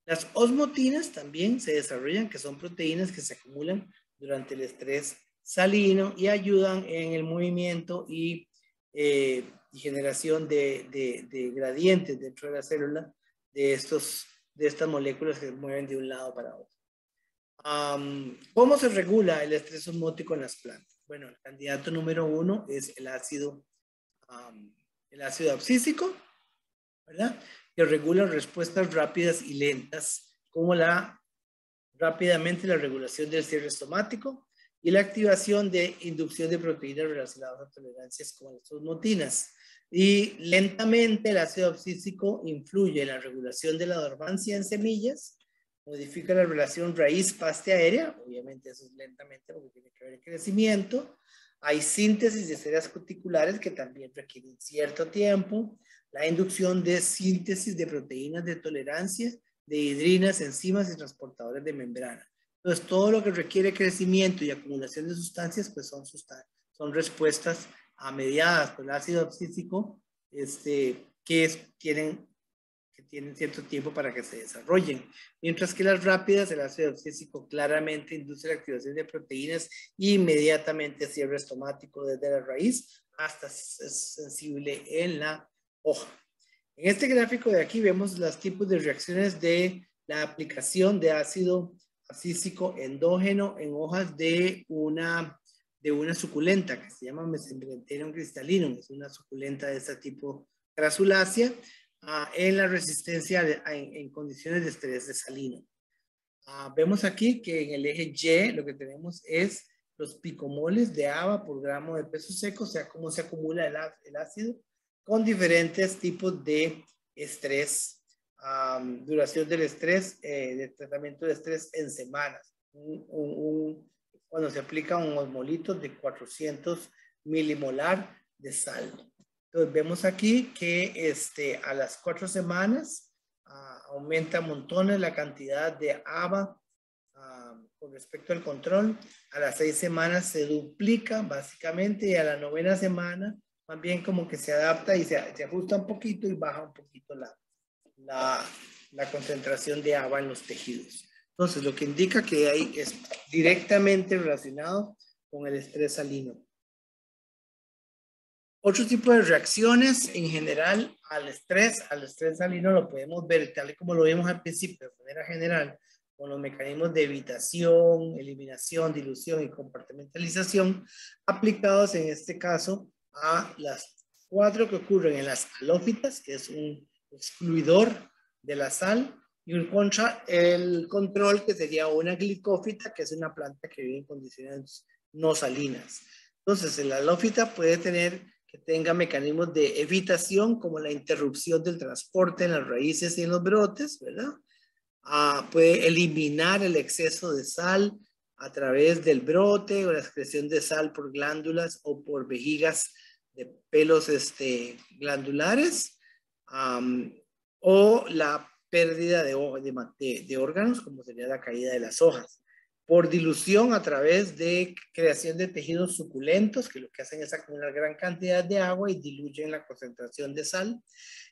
Las osmotinas también se desarrollan, que son proteínas que se acumulan durante el estrés salino y ayudan en el movimiento y generación de gradientes dentro de la célula de estas moléculas que se mueven de un lado para otro. ¿Cómo se regula el estrés osmótico en las plantas? Bueno, el candidato número 1 es el ácido abscísico, ¿verdad? Que regula respuestas rápidas y lentas, como rápidamente la regulación del cierre estomático y la activación de inducción de proteínas relacionadas a tolerancias como las osmotinas. Y lentamente el ácido abscísico influye en la regulación de la dormancia en semillas, modifica la relación raíz-paste aérea, obviamente eso es lentamente porque tiene que ver el crecimiento. Hay síntesis de ceras cuticulares que también requieren cierto tiempo, la inducción de síntesis de proteínas de tolerancia, de hidrinas, enzimas y transportadores de membrana. Entonces, todo lo que requiere crecimiento y acumulación de sustancias, pues son respuestas mediadas por el ácido abscísico, tienen cierto tiempo para que se desarrollen. Mientras que las rápidas, el ácido abscísico claramente induce la activación de proteínas e inmediatamente cierre estomático desde la raíz hasta es sensible en la hoja. En este gráfico de aquí vemos los tipos de reacciones de la aplicación de ácido abscísico endógeno en hojas de una suculenta que se llama Mesembryantherium crystallinum. Es una suculenta de este tipo crasulácea en la resistencia en condiciones de estrés desalino. Vemos aquí que en el eje Y lo que tenemos es los picomoles de ABA por gramo de peso seco, o sea, cómo se acumula el ácido con diferentes tipos de estrés, duración del estrés, de tratamiento de estrés en semanas. Cuando se aplica un osmolito de 400 milimolar de sal. Entonces vemos aquí que a las 4 semanas aumenta montones la cantidad de ABA con respecto al control. A las 6 semanas se duplica básicamente y a la 9ª semana más bien como que se adapta y se ajusta un poquito y baja un poquito la concentración de ABA en los tejidos. Entonces lo que indica que es directamente relacionado con el estrés salino. Otro tipo de reacciones en general al estrés salino lo podemos ver tal y como lo vimos al principio de manera general con los mecanismos de evitación, eliminación, dilución y compartimentalización aplicados en este caso a las 4 que ocurren en las halófitas, que es un excluidor de la sal, y el control que sería una glicófita, que es una planta que vive en condiciones no salinas. Entonces, el halófita puede que tenga mecanismos de evitación como la interrupción del transporte en las raíces y en los brotes, ¿verdad? Puede eliminar el exceso de sal a través del brote o la excreción de sal por glándulas o por vejigas de pelos glandulares, o la pérdida de órganos, como sería la caída de las hojas, por dilución a través de creación de tejidos suculentos, que lo que hacen es acumular gran cantidad de agua y diluyen la concentración de sal.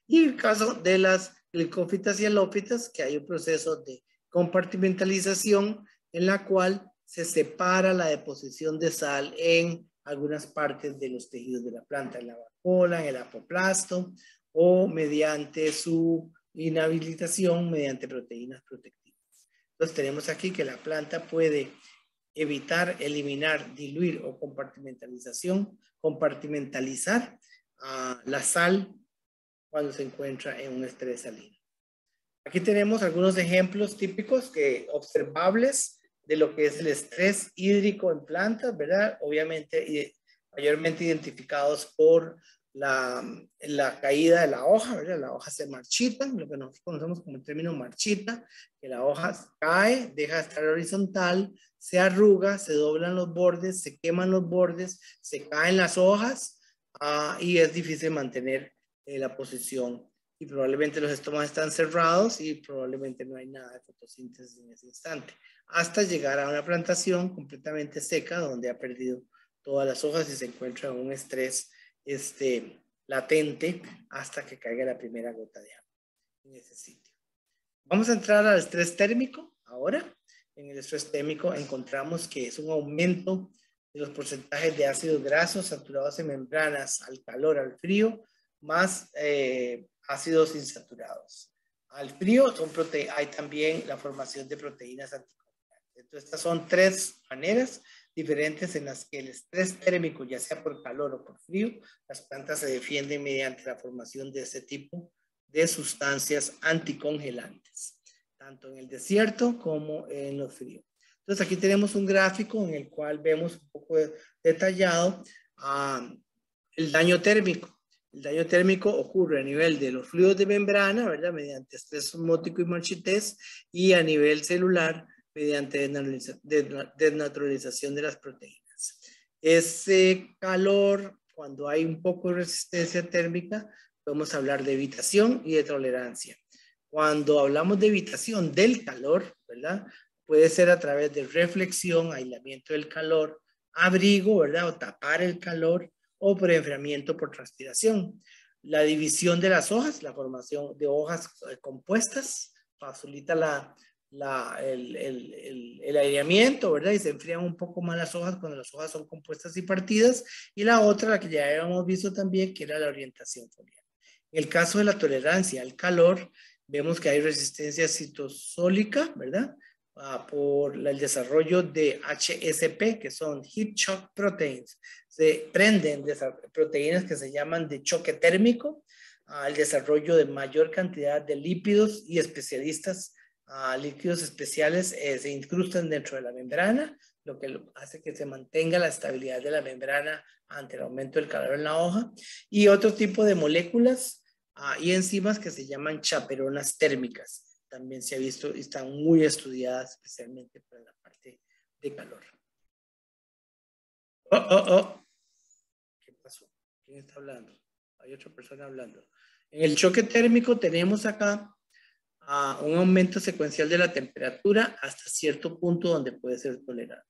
Y en el caso de las glicófitas y halófitas, que hay un proceso de compartimentalización en la cual se separa la deposición de sal en algunas partes de los tejidos de la planta, en la vacuola, en el apoplasto, o mediante su inhabilitación mediante proteínas protectivas. Entonces tenemos aquí que la planta puede evitar, eliminar, diluir o compartimentalizar la sal cuando se encuentra en un estrés salino. Aquí tenemos algunos ejemplos típicos observables de lo que es el estrés hídrico en plantas, ¿verdad? Obviamente mayormente identificados por la caída de la hoja, ¿verdad? La hoja se marchita, lo que nosotros conocemos como el término marchita, que la hoja cae, deja de estar horizontal, se arruga, se doblan los bordes, se queman los bordes, se caen las hojas y es difícil mantener la posición. Y probablemente los estomas están cerrados y probablemente no hay nada de fotosíntesis en ese instante, hasta llegar a una plantación completamente seca donde ha perdido todas las hojas y se encuentra en un estrés latente hasta que caiga la primera gota de agua en ese sitio. Vamos a entrar al estrés térmico ahora. En el estrés térmico encontramos que es un aumento de los porcentajes de ácidos grasos saturados en membranas al calor, al frío, más ácidos insaturados. Al frío hay también la formación de proteínas anticoagulantes. Entonces, estas son 3 maneras diferentes en las que el estrés térmico, ya sea por calor o por frío, las plantas se defienden mediante la formación de ese tipo de sustancias anticongelantes, tanto en el desierto como en los fríos. Entonces aquí tenemos un gráfico en el cual vemos un poco detallado el daño térmico. El daño térmico ocurre a nivel de los fluidos de membrana, ¿verdad? Mediante estrés osmótico y marchitez, y a nivel celular mediante desnaturalización de las proteínas. Ese calor, cuando hay un poco de resistencia térmica, podemos hablar de evitación y de tolerancia. Cuando hablamos de evitación del calor, ¿verdad? Puede ser a través de reflexión, aislamiento del calor, abrigo, ¿verdad? O tapar el calor, o por enfriamiento por transpiración. La división de las hojas, la formación de hojas compuestas, facilita el aireamiento, ¿verdad? Y se enfrían un poco más las hojas cuando las hojas son compuestas y partidas. Y la otra, la que ya habíamos visto también, que era la orientación foliar. En el caso de la tolerancia al calor, vemos que hay resistencia citosólica, ¿verdad? Por el desarrollo de HSP, que son Heat Shock Proteins. Se prenden proteínas que se llaman de choque térmico, al desarrollo de mayor cantidad de lípidos y especialistas, líquidos especiales se incrustan dentro de la membrana, lo que hace que se mantenga la estabilidad de la membrana ante el aumento del calor en la hoja, y otro tipo de moléculas y enzimas que se llaman chaperonas térmicas. También se ha visto y están muy estudiadas especialmente para la parte de calor. ¿Qué pasó? ¿Quién está hablando? Hay otra persona hablando. En el choque térmico tenemos acá un aumento secuencial de la temperatura hasta cierto punto donde puede ser tolerado.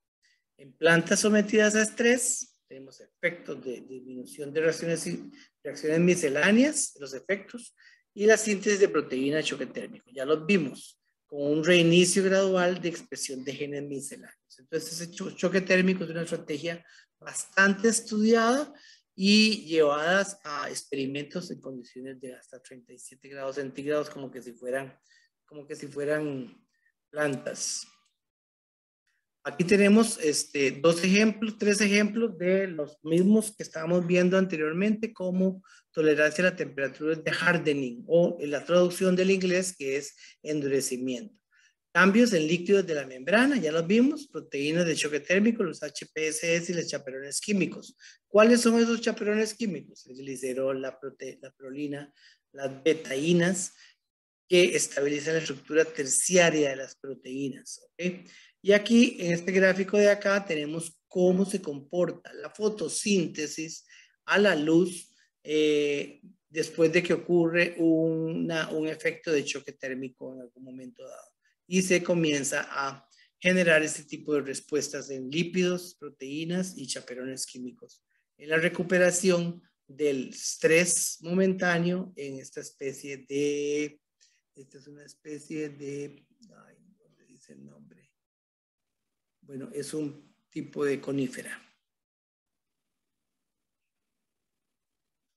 En plantas sometidas a estrés tenemos efectos de disminución de reacciones misceláneas, los efectos, y la síntesis de proteína de choque térmico. Ya los vimos, con un reinicio gradual de expresión de genes misceláneos. Entonces, ese choque térmico es una estrategia bastante estudiada y llevadas a experimentos en condiciones de hasta 37 grados centígrados, como que si fueran plantas. Aquí tenemos tres ejemplos de los mismos que estábamos viendo anteriormente, como tolerancia a la temperatura de hardening, o en la traducción del inglés, que es endurecimiento. Cambios en líquidos de la membrana, ya los vimos, proteínas de choque térmico, los HPSS y los chaperones químicos. ¿Cuáles son esos chaperones químicos? El glicerol, la prolina, las betaínas, que estabilizan la estructura terciaria de las proteínas. ¿Okay? Y aquí, en este gráfico de acá, tenemos cómo se comporta la fotosíntesis a la luz después de que ocurre un efecto de choque térmico en algún momento dado. Y se comienza a generar este tipo de respuestas en lípidos, proteínas y chaperones químicos. En la recuperación del estrés momentáneo en esta especie de... Esta es una especie de... Ay, ¿dónde dice el nombre? Bueno, es un tipo de conífera.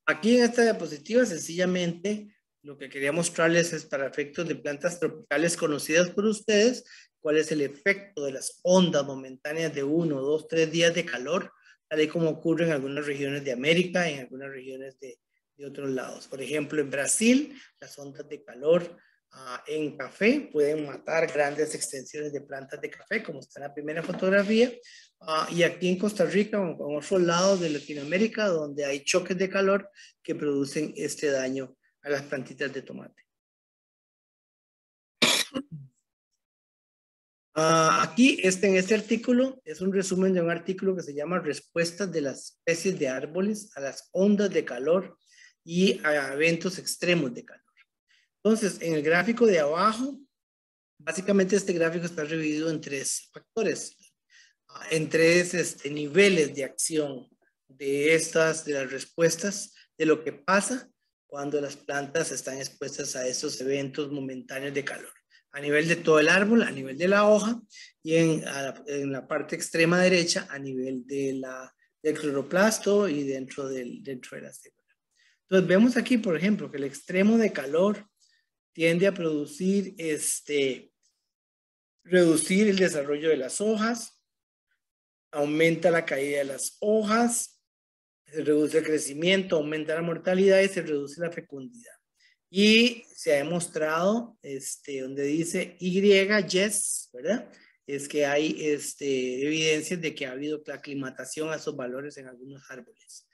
Aquí en esta diapositiva, sencillamente, lo que quería mostrarles es para efectos de plantas tropicales conocidas por ustedes, cuál es el efecto de las ondas momentáneas de 1, 2, 3 días de calor, tal y como ocurre en algunas regiones de América y en algunas regiones de otros lados. Por ejemplo, en Brasil, las ondas de calor en café pueden matar grandes extensiones de plantas de café, como está en la primera fotografía, y aquí en Costa Rica o en otros lados de Latinoamérica, donde hay choques de calor que producen este daño a las plantitas de tomate. Aquí en este artículo es un resumen de un artículo que se llama Respuestas de las especies de árboles a las ondas de calor y a eventos extremos de calor. Entonces, en el gráfico de abajo, básicamente este gráfico está dividido en tres factores, en tres niveles de acción de las respuestas, de lo que pasa cuando las plantas están expuestas a estos eventos momentáneos de calor. A nivel de todo el árbol, a nivel de la hoja, y en la parte extrema derecha, a nivel del cloroplasto y dentro de la célula. Entonces, vemos aquí, por ejemplo, que el extremo de calor tiende a producir reducir el desarrollo de las hojas, aumenta la caída de las hojas, se reduce el crecimiento, aumenta la mortalidad y se reduce la fecundidad. Y se ha demostrado, donde dice Y, yes, ¿verdad? es que hay evidencias de que ha habido aclimatación a esos valores en algunos árboles.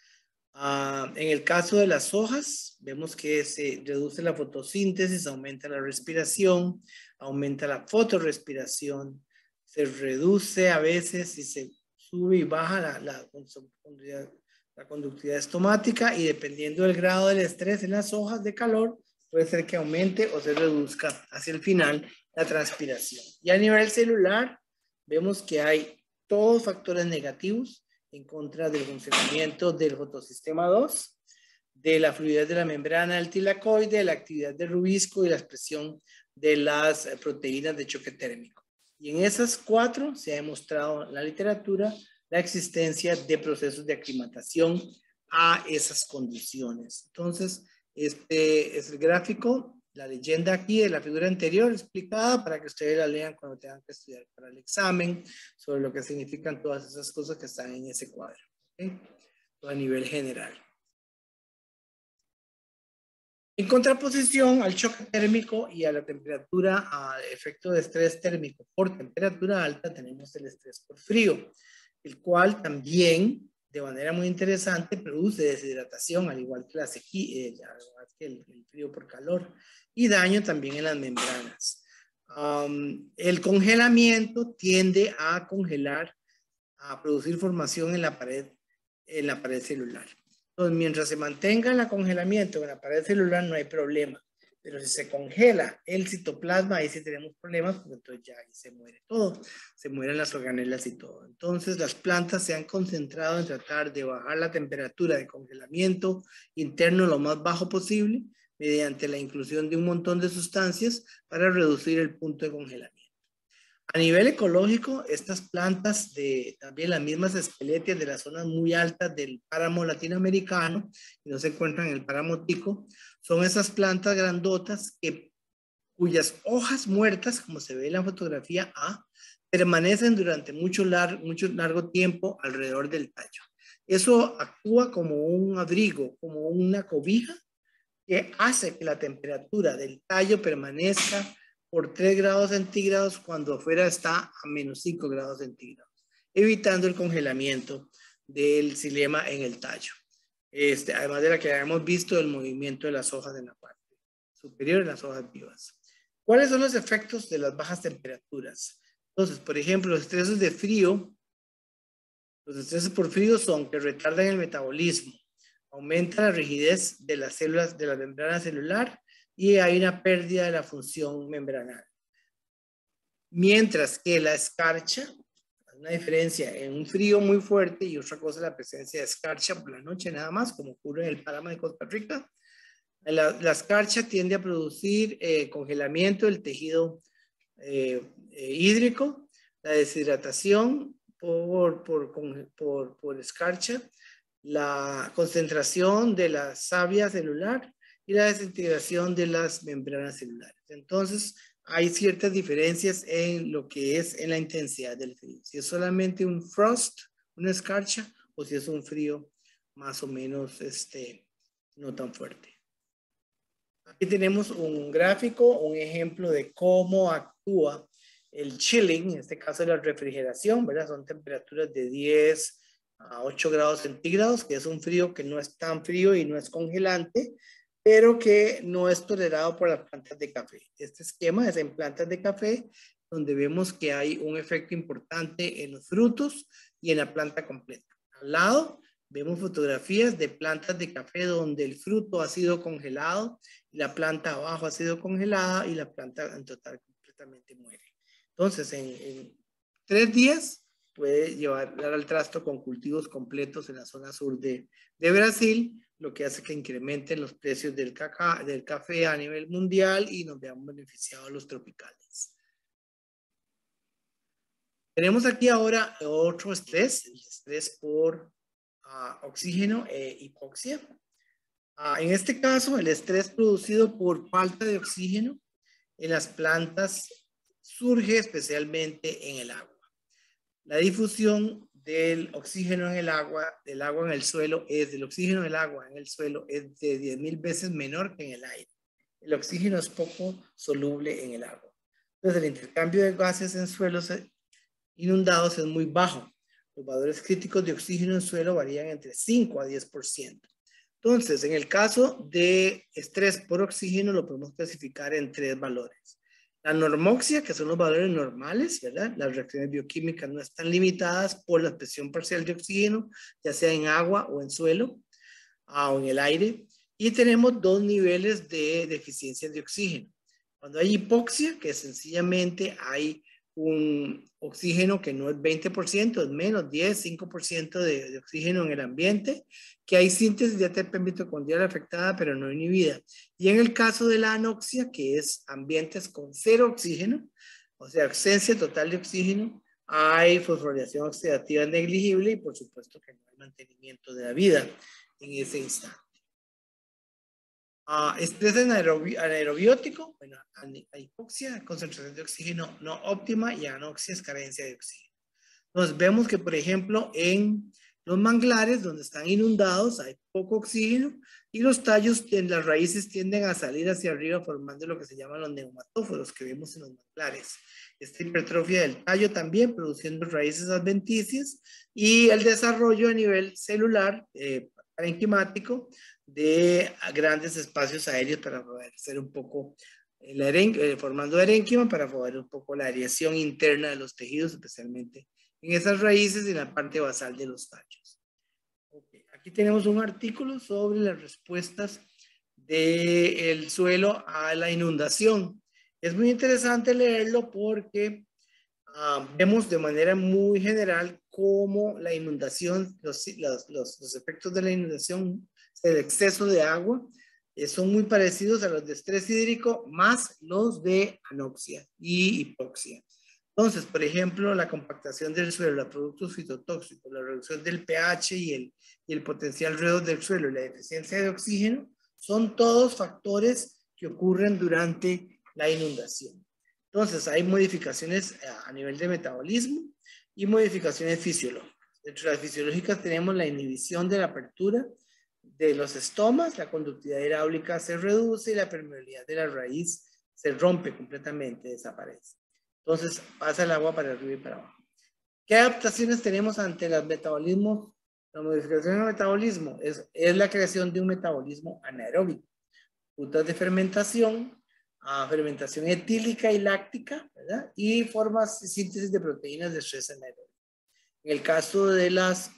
En el caso de las hojas, vemos que se reduce la fotosíntesis, aumenta la respiración, aumenta la fotorrespiración, se reduce a veces y se sube y baja la conductividad estomática, y dependiendo del grado del estrés en las hojas de calor, puede ser que aumente o se reduzca hacia el final la transpiración. Y a nivel celular, vemos que hay todos factores negativos en contra del funcionamiento del fotosistema 2, de la fluidez de la membrana del tilacoide, la actividad del rubisco y la expresión de las proteínas de choque térmico. Y en esas 4 se ha demostrado en la literatura la existencia de procesos de aclimatación a esas condiciones. Entonces, este es el gráfico, la leyenda aquí de la figura anterior explicada para que ustedes la lean cuando tengan que estudiar para el examen, sobre lo que significan todas esas cosas que están en ese cuadro, ¿okay? A nivel general. En contraposición al choque térmico y a la temperatura, al efecto de estrés térmico por temperatura alta, tenemos el estrés por frío, el cual también, de manera muy interesante, produce deshidratación, al igual que la sequía, al igual que el frío por calor, y daño también en las membranas. El congelamiento tiende a congelar, a producir formación en la pared celular. Entonces, mientras se mantenga el congelamiento en la pared celular, no hay problema. Pero si se congela el citoplasma, ahí sí tenemos problemas, porque entonces ya ahí se muere todo. Se mueren las organelas y todo. Entonces, las plantas se han concentrado en tratar de bajar la temperatura de congelamiento interno lo más bajo posible, mediante la inclusión de un montón de sustancias para reducir el punto de congelamiento. A nivel ecológico, estas plantas, también las mismas esqueletias de las zonas muy altas del páramo latinoamericano, que no se encuentran en el páramo tico, son esas plantas grandotas cuyas hojas muertas, como se ve en la fotografía A, permanecen durante mucho largo tiempo alrededor del tallo. Eso actúa como un abrigo, como una cobija, que hace que la temperatura del tallo permanezca por 3 grados centígrados cuando afuera está a menos 5 grados centígrados, evitando el congelamiento del xilema en el tallo. Además de la que habíamos visto el movimiento de las hojas en la parte superior, en las hojas vivas. ¿Cuáles son los efectos de las bajas temperaturas? Entonces, por ejemplo, los estreses de frío, los estreses por frío son que retardan el metabolismo, aumenta la rigidez de las células de la membrana celular y hay una pérdida de la función membranal. Mientras que la escarcha, hay una diferencia en un frío muy fuerte y otra cosa la presencia de escarcha por la noche nada más, como ocurre en el páramo de Costa Rica. La escarcha tiende a producir congelamiento del tejido hídrico, la deshidratación por escarcha, la concentración de la savia celular y la desintegración de las membranas celulares. Entonces, hay ciertas diferencias en lo que es en la intensidad del frío. Si es solamente un frost, una escarcha, o si es un frío más o menos no tan fuerte. Aquí tenemos un gráfico, un ejemplo de cómo actúa el chilling, en este caso la refrigeración, ¿verdad? Son temperaturas de 10 a 8 grados centígrados, que es un frío que no es tan frío y no es congelante, pero que no es tolerado por las plantas de café. Este esquema es en plantas de café, donde vemos que hay un efecto importante en los frutos y en la planta completa. Al lado vemos fotografías de plantas de café donde el fruto ha sido congelado, y la planta abajo ha sido congelada y la planta en total completamente muere. Entonces, en 3 días puede dar al trasto con cultivos completos en la zona sur de Brasil, lo que hace que incrementen los precios del café a nivel mundial y nos veamos beneficiados los tropicales. Tenemos aquí ahora otro estrés, el estrés por oxígeno e hipoxia. En este caso, el estrés producido por falta de oxígeno en las plantas surge especialmente en el agua. La difusión del oxígeno en el agua, del agua en el suelo, del oxígeno del agua en el suelo es de 10,000 veces menor que en el aire. El oxígeno es poco soluble en el agua. Entonces, el intercambio de gases en suelos inundados es muy bajo. Los valores críticos de oxígeno en suelo varían entre 5 a 10%. Entonces, en el caso de estrés por oxígeno, lo podemos clasificar en 3 valores. La normoxia, que son los valores normales, ¿verdad? Las reacciones bioquímicas no están limitadas por la presión parcial de oxígeno, ya sea en agua o en suelo, o en el aire. Y tenemos 2 niveles de deficiencia de oxígeno. Cuando hay hipoxia, que sencillamente hay un oxígeno que no es 20%, es menos 10, 5% de oxígeno en el ambiente, que hay síntesis de ATP mitocondrial afectada pero no inhibida. Y en el caso de la anoxia, que es ambientes con 0 oxígeno, o sea, ausencia total de oxígeno, hay fosforilación oxidativa negligible y por supuesto que no hay mantenimiento de la vida en ese instante. Estrés anaerobiótico, bueno, hipoxia, concentración de oxígeno no óptima, y anoxia es carencia de oxígeno. Entonces vemos que, por ejemplo, en los manglares donde están inundados hay poco oxígeno y los tallos, las raíces tienden a salir hacia arriba formando lo que se llaman los neumatóforos que vemos en los manglares. Esta hipertrofia del tallo también produciendo raíces adventicias y el desarrollo a nivel celular parenquimático de grandes espacios aéreos para favorecer un poco formando erénquima para favorecer un poco la aireación interna de los tejidos, especialmente en esas raíces y en la parte basal de los tallos. Okay. Aquí tenemos un artículo sobre las respuestas del suelo a la inundación. Es muy interesante leerlo porque vemos de manera muy general cómo la inundación, los efectos de la inundación, el exceso de agua, son muy parecidos a los de estrés hídrico más los de anoxia y hipoxia. Entonces, por ejemplo, la compactación del suelo, los productos fitotóxicos, la reducción del pH y el potencial redox del suelo y la deficiencia de oxígeno son todos factores que ocurren durante la inundación. Entonces, hay modificaciones a nivel de metabolismo y modificaciones fisiológicas. Dentro de las fisiológicas tenemos la inhibición de la apertura de los estomas, la conductividad hidráulica se reduce y la permeabilidad de la raíz se rompe completamente, desaparece. Entonces pasa el agua para arriba y para abajo. ¿Qué adaptaciones tenemos ante el metabolismo? La modificación del metabolismo es la creación de un metabolismo anaeróbico. Rutas de fermentación, fermentación etílica y láctica, ¿verdad? Y formas de síntesis de proteínas de estrés anaeróbico. En el caso de las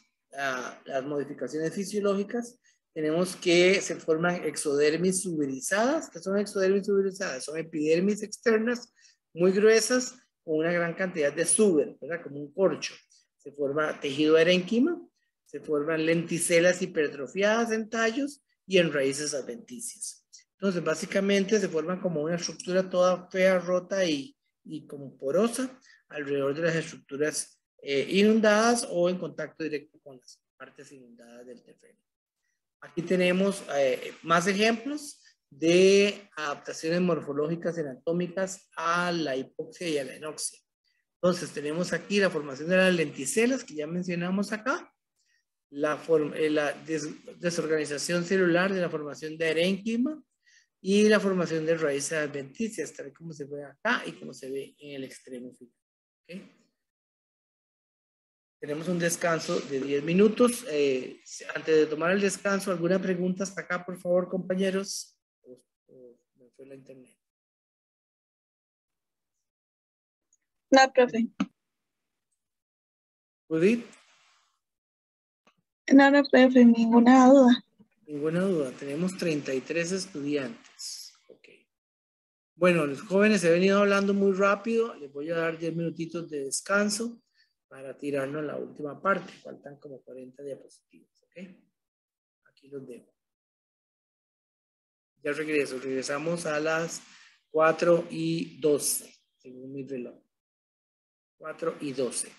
modificaciones fisiológicas, tenemos que se forman exodermis suberizadas. ¿Qué son exodermis suberizadas? Son epidermis externas muy gruesas con una gran cantidad de suber, ¿verdad? Como un corcho. Se forma tejido erénquima, se forman lenticelas hipertrofiadas en tallos y en raíces adventicias. Entonces, básicamente se forman como una estructura toda fea, rota y como porosa alrededor de las estructuras inundadas o en contacto directo con las partes inundadas del terreno. Aquí tenemos más ejemplos de adaptaciones morfológicas y anatómicas a la hipoxia y a la anoxia. Entonces tenemos aquí la formación de las lenticelas que ya mencionamos acá, la desorganización celular de la formación de erénquima y la formación de raíces adventicias, tal como se ve acá y como se ve en el extremo final. ¿Okay? Tenemos un descanso de 10 minutos. Antes de tomar el descanso, ¿alguna pregunta hasta acá, por favor, compañeros? Me fue la internet. No, profe. ¿Judith? No, no, profe, ninguna duda. Ninguna duda. Tenemos 33 estudiantes. Ok. Bueno, los jóvenes he venido hablando muy rápido. Les voy a dar 10 minutitos de descanso para tirarnos a la última parte. Faltan como 40 diapositivas. Ok. Aquí los dejo. Ya regresamos a las 4:12, según mi reloj. 4:12.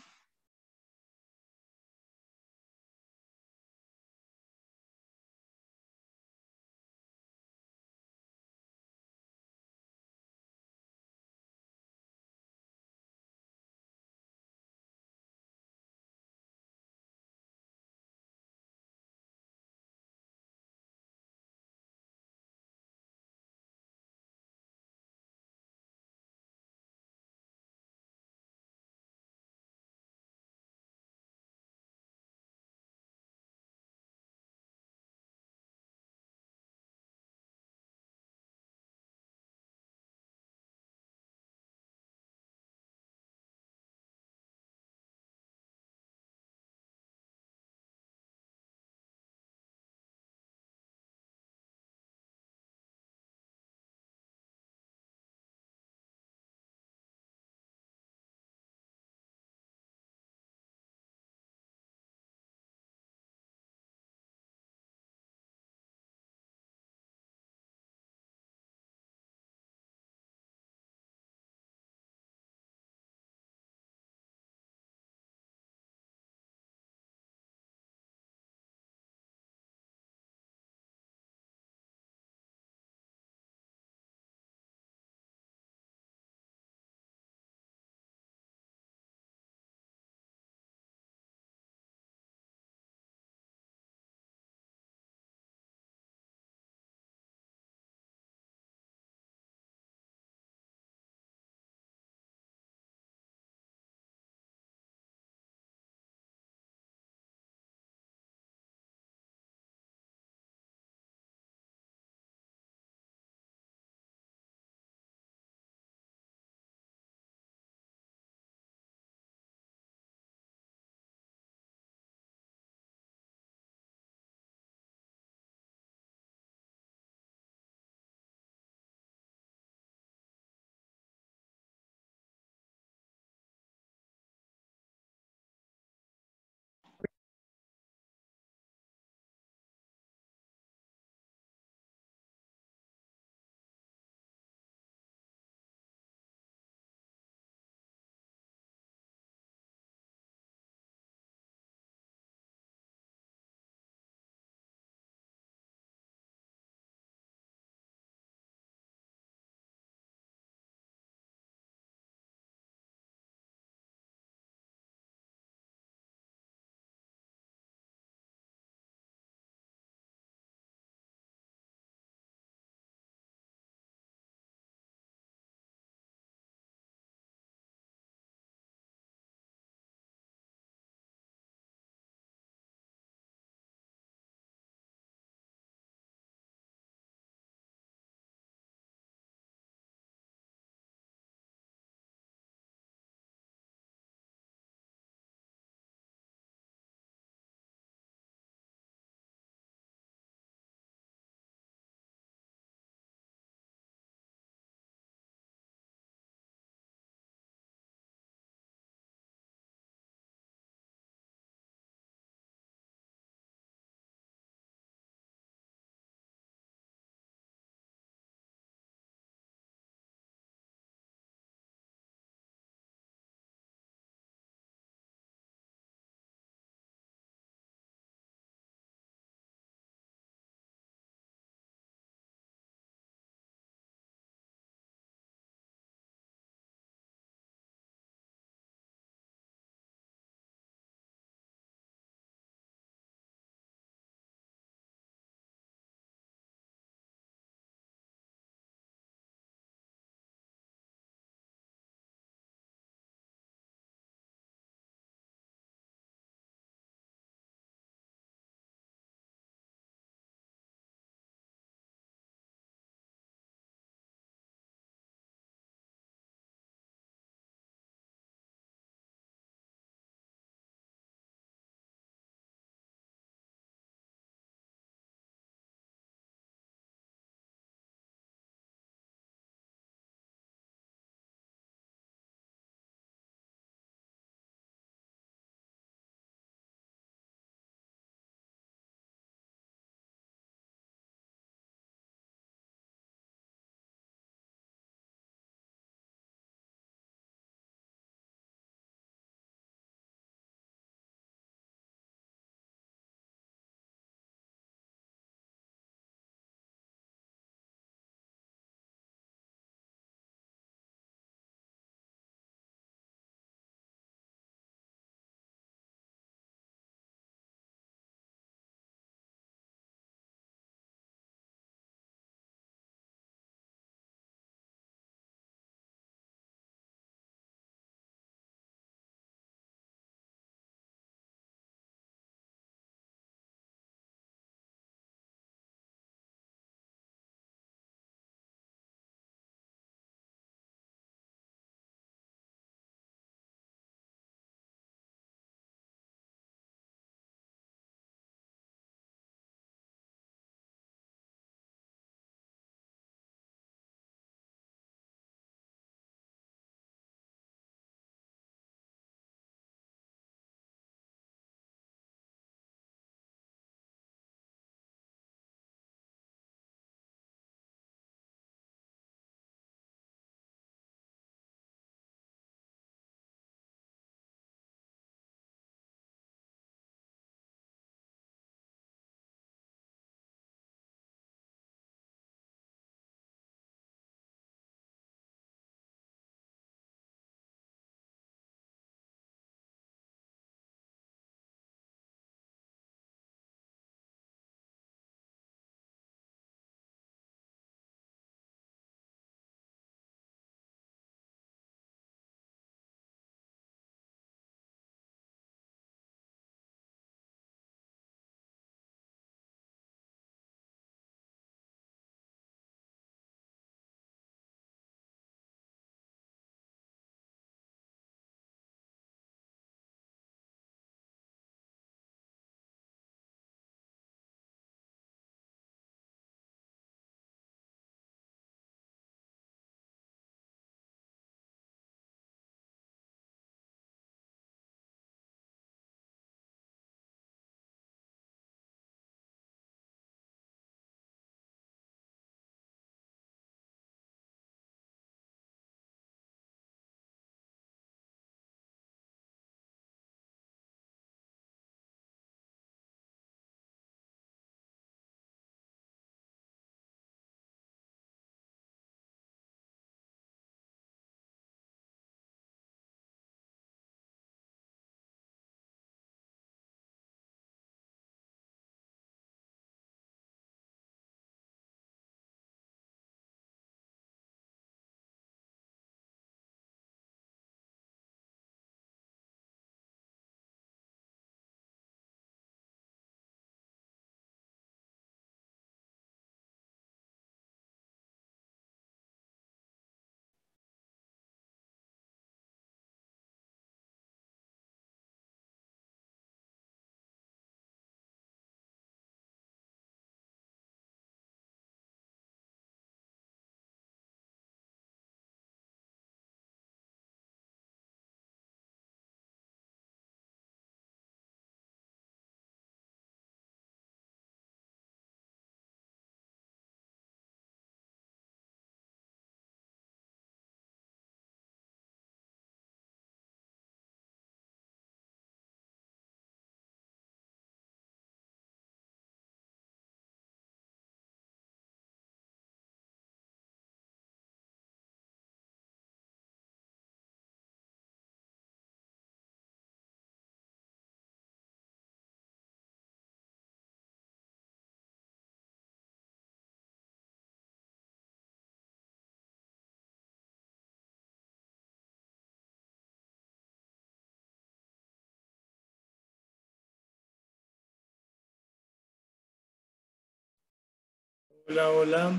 Hola, hola.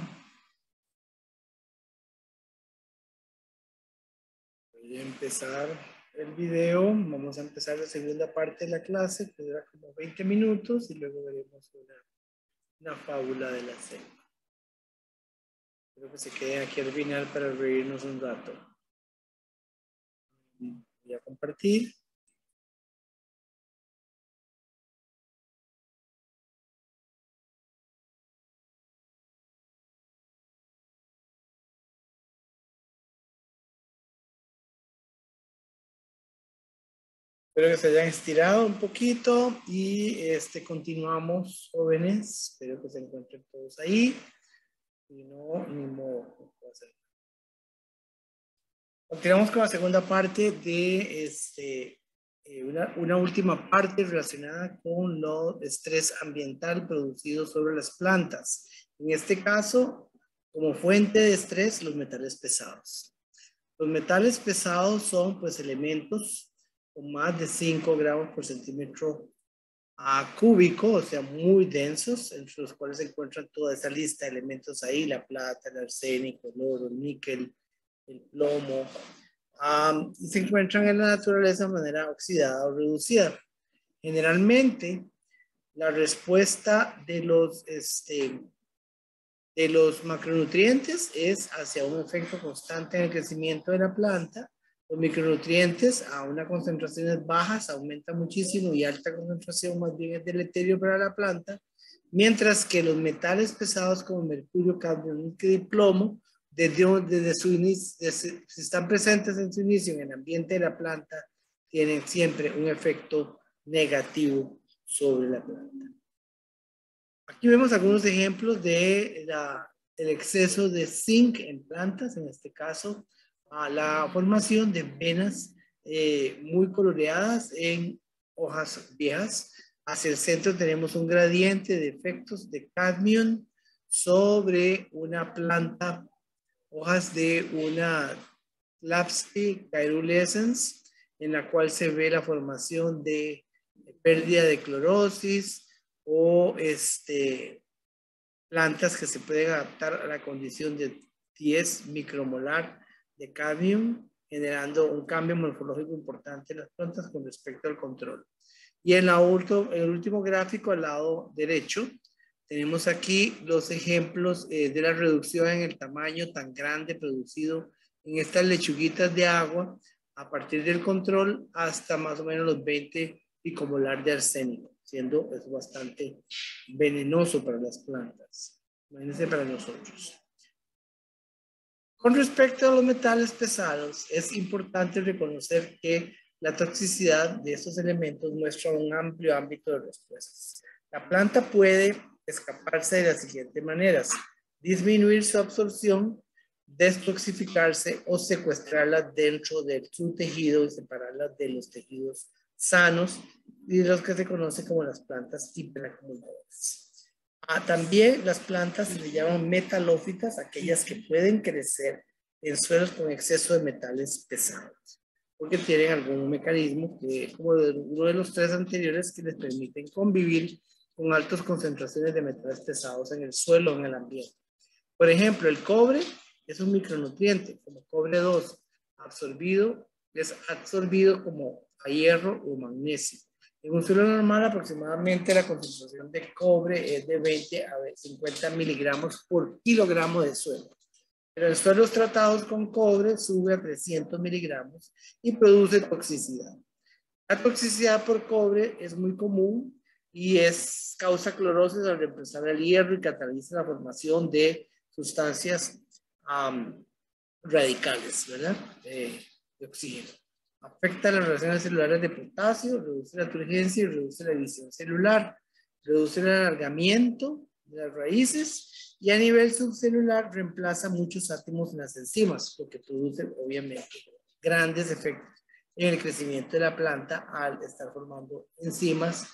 Voy a empezar el video. Vamos a empezar la segunda parte de la clase, que dura como 20 minutos, y luego veremos una fábula de la selva. Espero que se queden aquí al final para reírnos un rato. Voy a compartir. Espero que se hayan estirado un poquito y continuamos, jóvenes. Espero que se encuentren todos ahí. Y no, ni modo. No puedo hacer. Continuamos con la segunda parte de una última parte relacionada con el estrés ambiental producido sobre las plantas. En este caso, como fuente de estrés, los metales pesados. Los metales pesados son pues elementos con más de 5 gramos por centímetro cúbico, o sea, muy densos, entre los cuales se encuentran toda esa lista de elementos ahí, la plata, el arsénico, el oro, el níquel, el plomo, y se encuentran en la naturaleza de manera oxidada o reducida. Generalmente, la respuesta de los macronutrientes es hacia un efecto constante en el crecimiento de la planta. Los micronutrientes a unas concentraciones bajas aumentan muchísimo y alta concentración más bien es deleterio para la planta, mientras que los metales pesados como mercurio, cadmio, níquel y plomo, desde su inicio, si están presentes en su inicio en el ambiente de la planta, tienen siempre un efecto negativo sobre la planta. Aquí vemos algunos ejemplos de el exceso de zinc en plantas, en este caso, la formación de venas muy coloreadas en hojas viejas. Hacia el centro tenemos un gradiente de efectos de cadmio sobre una planta, hojas de una Lapsy caerulescens, en la cual se ve la formación de pérdida de clorosis, o plantas que se pueden adaptar a la condición de 10 micromolar de cadmio, generando un cambio morfológico importante en las plantas con respecto al control. Y en el último gráfico al lado derecho, tenemos aquí los ejemplos de la reducción en el tamaño tan grande producido en estas lechuguitas de agua a partir del control hasta más o menos los 20 picomolar de arsénico, siendo eso bastante venenoso para las plantas. Imagínense para nosotros. Con respecto a los metales pesados, es importante reconocer que la toxicidad de estos elementos muestra un amplio ámbito de respuestas. La planta puede escaparse de las siguientes maneras: disminuir su absorción, destoxificarse o secuestrarla dentro de su tejido y separarla de los tejidos sanos y de los que se conocen como las plantas hiperacumuladoras. También las plantas se le llaman metalófitas, aquellas que pueden crecer en suelos con exceso de metales pesados, porque tienen algún mecanismo que, como uno de los tres anteriores, que les permiten convivir con altas concentraciones de metales pesados en el suelo o en el ambiente. Por ejemplo, el cobre es un micronutriente, como cobre 2, es absorbido como a hierro o magnesio. En un suelo normal, aproximadamente la concentración de cobre es de 20 a 50 miligramos por kilogramo de suelo. Pero en suelos tratados con cobre sube a 300 miligramos y produce toxicidad. La toxicidad por cobre es muy común y causa clorosis al reemplazar el hierro y cataliza la formación de sustancias radicales, ¿verdad? De oxígeno. Afecta las relaciones celulares de potasio, reduce la turgencia y reduce la división celular, reduce el alargamiento de las raíces y a nivel subcelular reemplaza muchos átomos en las enzimas, lo que produce obviamente grandes efectos en el crecimiento de la planta al estar formando enzimas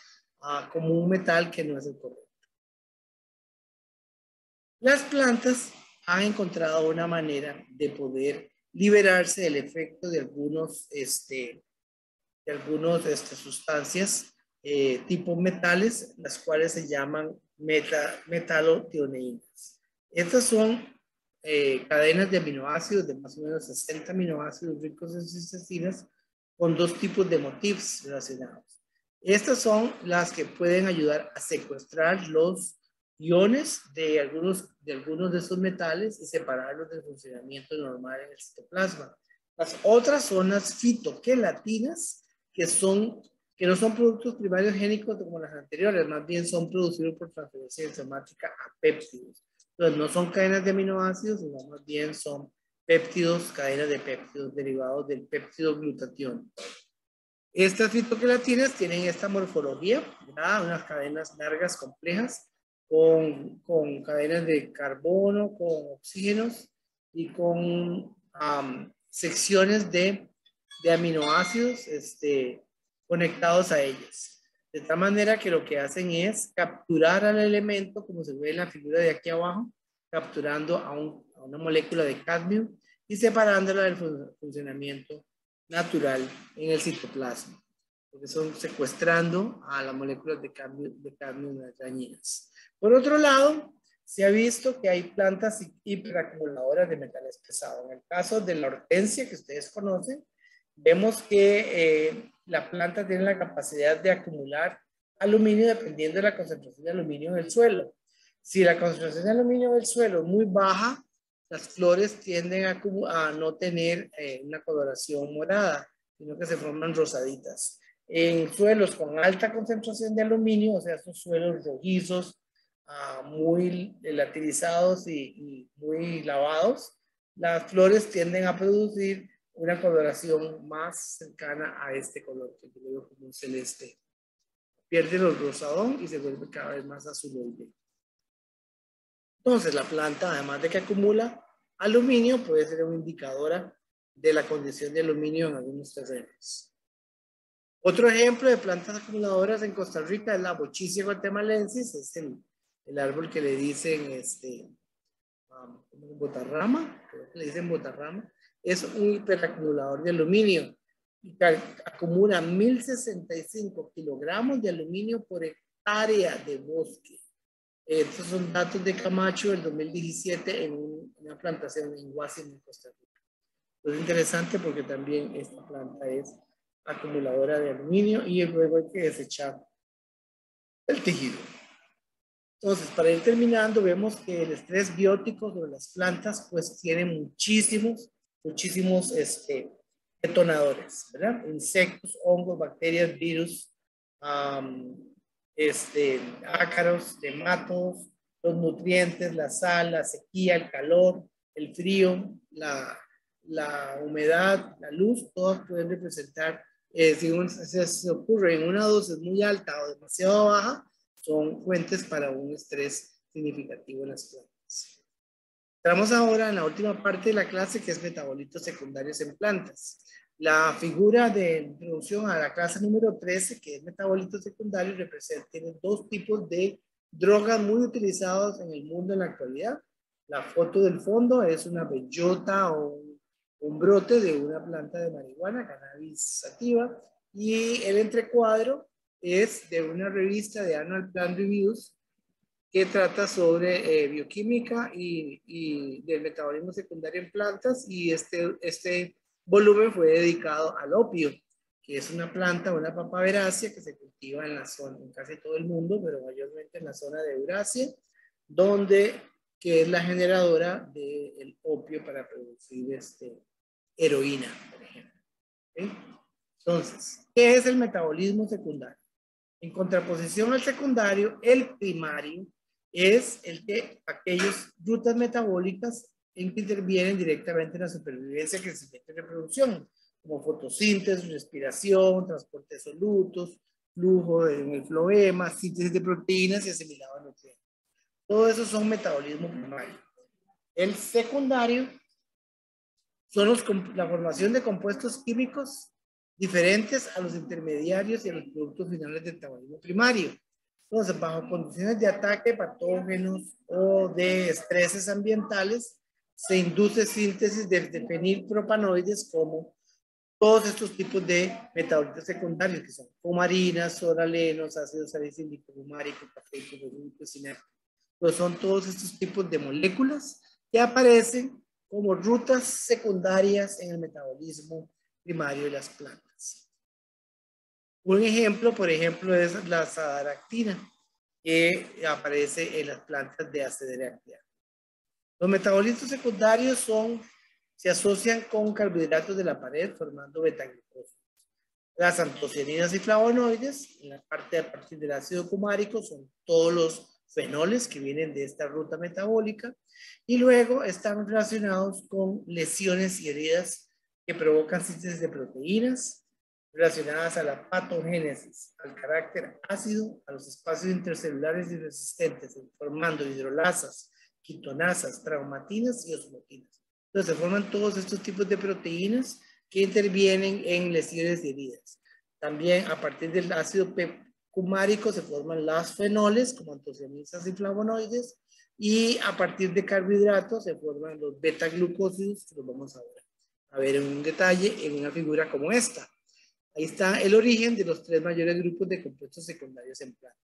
como un metal que no es el correcto. Las plantas han encontrado una manera de poder liberarse del efecto de algunas sustancias tipo metales, las cuales se llaman metalotioneínas. Estas son cadenas de aminoácidos de más o menos 60 aminoácidos ricos en citocinas con dos tipos de motifs relacionados. Estas son las que pueden ayudar a secuestrar los iones de algunos de estos metales y separarlos del funcionamiento normal en el citoplasma. Las otras son las fitoquelatinas, que no son productos primarios génicos como las anteriores, más bien son producidos por transferencia enzimática a péptidos. Entonces, no son cadenas de aminoácidos, sino más bien son péptidos, cadenas de péptidos derivados del péptido glutatión. Estas fitoquelatinas tienen esta morfología, ¿verdad? Unas cadenas largas, complejas, con cadenas de carbono, con oxígenos y con secciones de aminoácidos conectados a ellas. De tal manera que lo que hacen es capturar al elemento, como se ve en la figura de aquí abajo, capturando a una molécula de cadmio y separándola del funcionamiento natural en el citoplasma, porque son secuestrando a las moléculas de cadmio dañinas. Por otro lado, se ha visto que hay plantas hiperacumuladoras de metales pesados. En el caso de la hortensia, que ustedes conocen, vemos que la planta tiene la capacidad de acumular aluminio dependiendo de la concentración de aluminio en el suelo. Si la concentración de aluminio del suelo es muy baja, las flores tienden a no tener una coloración morada, sino que se forman rosaditas. En suelos con alta concentración de aluminio, o sea, estos suelos rojizos, muy latinizados y muy lavados, las flores tienden a producir una coloración más cercana a este color, que yo veo como un celeste. Pierde el rosadón y se vuelve cada vez más azuloide. Entonces, la planta, además de que acumula aluminio, puede ser una indicadora de la condición de aluminio en algunos terrenos. Otro ejemplo de plantas acumuladoras en Costa Rica es la Bochicia guatemalensis, es el árbol que le dicen botarrama, creo que le dicen botarrama, es un hiperacumulador de aluminio y acumula 1065 kilogramos de aluminio por hectárea de bosque. Estos son datos de Camacho del 2017 en una plantación en Guasimo, en Costa Rica. Es interesante porque también esta planta es acumuladora de aluminio y luego hay que desechar el tejido. Entonces, para ir terminando, vemos que el estrés biótico sobre las plantas pues tiene muchísimos detonadores, ¿verdad? Insectos, hongos, bacterias, virus, ácaros, nematodos, los nutrientes, la sal, la sequía, el calor, el frío, la humedad, la luz, todos pueden representar, si se ocurre en una dosis muy alta o demasiado baja, son fuentes para un estrés significativo en las plantas. Entramos ahora en la última parte de la clase, que es metabolitos secundarios en plantas. La figura de introducción a la clase número 13, que es metabolitos secundarios, tiene dos tipos de drogas muy utilizados en el mundo en la actualidad. La foto del fondo es una bellota o un brote de una planta de marihuana, cannabis sativa, y el entrecuadro es de una revista de Annual Plant Reviews que trata sobre bioquímica y del metabolismo secundario en plantas, y este volumen fue dedicado al opio, que es una planta, una papaverácea que se cultiva en casi todo el mundo, pero mayormente en la zona de Eurasia, que es la generadora del opio para producir heroína, por ejemplo. ¿Sí? Entonces, ¿qué es el metabolismo secundario? En contraposición al secundario, el primario es el que aquellas rutas metabólicas en que intervienen directamente en la supervivencia, crecimiento y reproducción, como fotosíntesis, respiración, transporte de solutos, flujo en el floema, síntesis de proteínas y asimilado de nutrientes. Todo eso son metabolismo primario. El secundario son la formación de compuestos químicos diferentes a los intermediarios y a los productos finales del metabolismo primario. Entonces, bajo condiciones de ataque, patógenos o de estreses ambientales, se induce síntesis de fenilpropanoides, como todos estos tipos de metabolitos secundarios, que son fumarinas, soralenos, ácido salicílico, fumárico, cafeico, cinético. Pues son todos estos tipos de moléculas que aparecen como rutas secundarias en el metabolismo primario de las plantas. Un ejemplo, por ejemplo, es la azadiractina, que aparece en las plantas de Azadirachta. Los metabolitos secundarios se asocian con carbohidratos de la pared formando betaglucosa. Las antocianinas y flavonoides, en la parte a partir del ácido cumárico, son todos los fenoles que vienen de esta ruta metabólica y luego están relacionados con lesiones y heridas que provocan síntesis de proteínas relacionadas a la patogénesis, al carácter ácido, a los espacios intercelulares y resistentes, formando hidrolasas, quitonasas, traumatinas y osmotinas. Entonces se forman todos estos tipos de proteínas que intervienen en lesiones y heridas. También a partir del ácido cumárico se forman las fenoles como antocianinas y flavonoides y a partir de carbohidratos se forman los beta-glucósidos que los vamos a ver en un detalle en una figura como esta. Ahí está el origen de los tres mayores grupos de compuestos secundarios en plantas.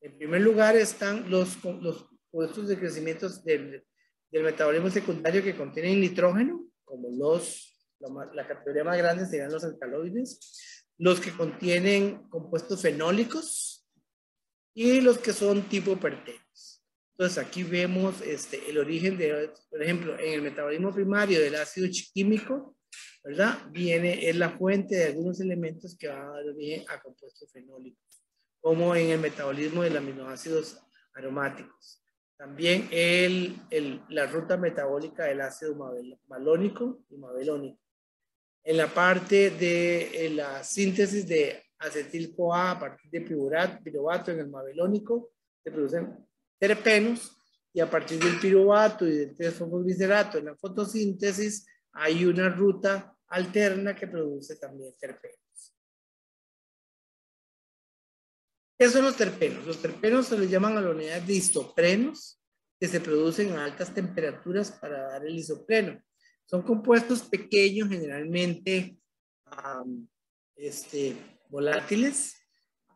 En primer lugar están los compuestos de crecimiento del metabolismo secundario que contienen nitrógeno, como la categoría más grande serían los alcaloides, los que contienen compuestos fenólicos y los que son tipo pertenos. Entonces aquí vemos el origen de, por ejemplo, en el metabolismo primario del ácido químico, ¿verdad? Es la fuente de algunos elementos que van a dar origen a compuestos fenólicos, como en el metabolismo de los aminoácidos aromáticos. También la ruta metabólica del ácido malónico y mabelónico. En la parte de la síntesis de acetil-CoA a partir de piruvato en el mabelónico, se producen terpenos, y a partir del piruvato y del 3-fosfoglicerato en la fotosíntesis hay una ruta alterna que produce también terpenos. ¿Qué son los terpenos? Los terpenos se les llaman a la unidad de isoprenos que se producen a altas temperaturas para dar el isopreno. Son compuestos pequeños, generalmente volátiles,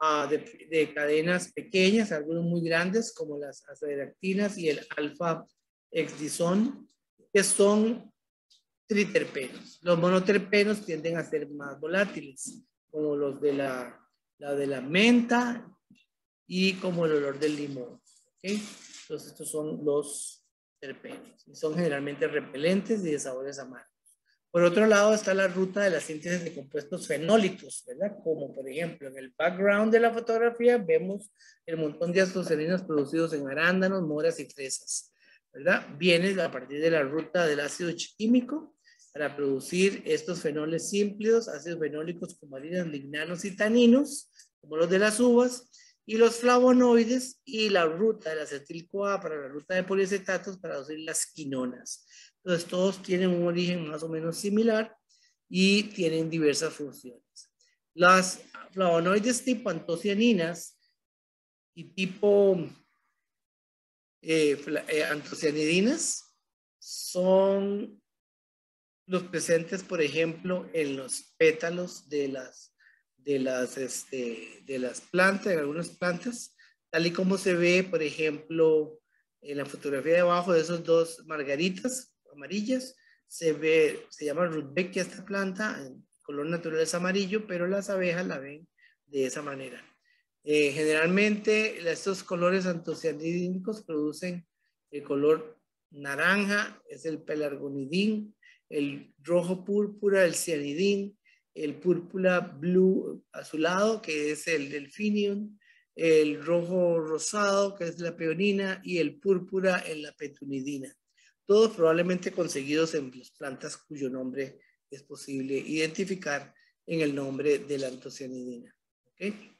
de cadenas pequeñas, algunos muy grandes como las azadiractinas y el alfa-hexdizón, que son triterpenos. Los monoterpenos tienden a ser más volátiles, como los de la menta y como el olor del limón. ¿Okay? Entonces estos son los terpenos y son generalmente repelentes y de sabores amargos. Por otro lado está la ruta de la síntesis de compuestos fenólicos, ¿verdad? Como por ejemplo en el background de la fotografía vemos el montón de antocianinas producidos en arándanos, moras y fresas, ¿verdad? Viene a partir de la ruta del ácido químico para producir estos fenoles simples, ácidos fenólicos como harinas, lignanos y taninos, como los de las uvas, y los flavonoides y la ruta del acetil-CoA para la ruta de poliacetatos para producir las quinonas. Entonces todos tienen un origen más o menos similar y tienen diversas funciones. Las flavonoides tipo antocianinas y tipo antocianidinas son los presentes, por ejemplo, en los pétalos de las plantas, en algunas plantas, tal y como se ve, por ejemplo, en la fotografía de abajo de esos dos margaritas amarillas, se llama Rudbeckia esta planta, en color natural es amarillo, pero las abejas la ven de esa manera. Generalmente estos colores antocianidínicos producen el color naranja, es el pelargonidín, el rojo púrpura, el cianidín, el púrpura blue azulado, que es el delphinium, el rojo rosado, que es la peonina, y el púrpura en la petunidina. Todos probablemente conseguidos en las plantas cuyo nombre es posible identificar en el nombre de la antocianidina. ¿Okay?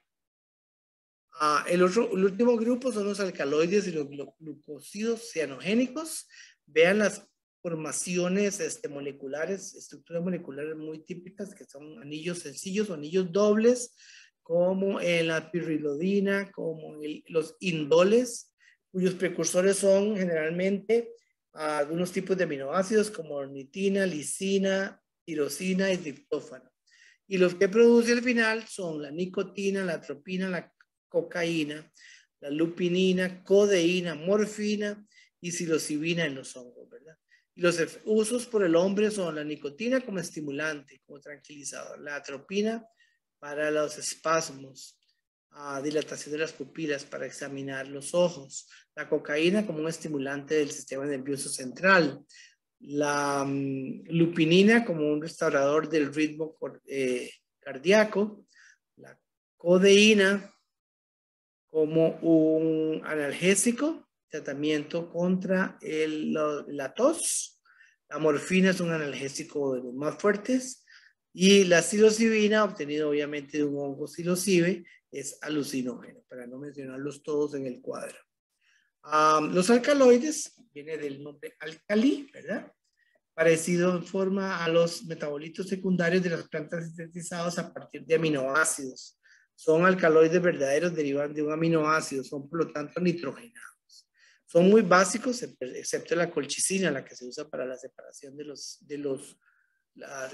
El último grupo son los alcaloides y los glucósidos cianogénicos. Vean las formaciones moleculares, estructuras moleculares muy típicas que son anillos sencillos o anillos dobles, como en la pirilidina, como en los indoles, cuyos precursores son generalmente algunos tipos de aminoácidos como ornitina, lisina, tirosina y triptófano. Y los que produce al final son la nicotina, la atropina, la cocaína, la lupinina, codeína, morfina y psilocibina en los hongos, ¿verdad? Y los usos por el hombre son la nicotina como estimulante, como tranquilizador, la atropina para los espasmos, dilatación de las pupilas para examinar los ojos, la cocaína como un estimulante del sistema nervioso central, la lupinina como un restaurador del ritmo cardíaco, la codeína como un analgésico, tratamiento contra la tos, la morfina es un analgésico de los más fuertes, y la psilocibina, obtenido obviamente de un hongo psilocibe, es alucinógeno, para no mencionarlos todos en el cuadro. Los alcaloides, viene del nombre alcalí, ¿verdad? Parecido en forma a los metabolitos secundarios de las plantas sintetizados a partir de aminoácidos. Son alcaloides verdaderos, derivan de un aminoácido, son por lo tanto nitrogenados. Son muy básicos, excepto la colchicina, la que se usa para la separación de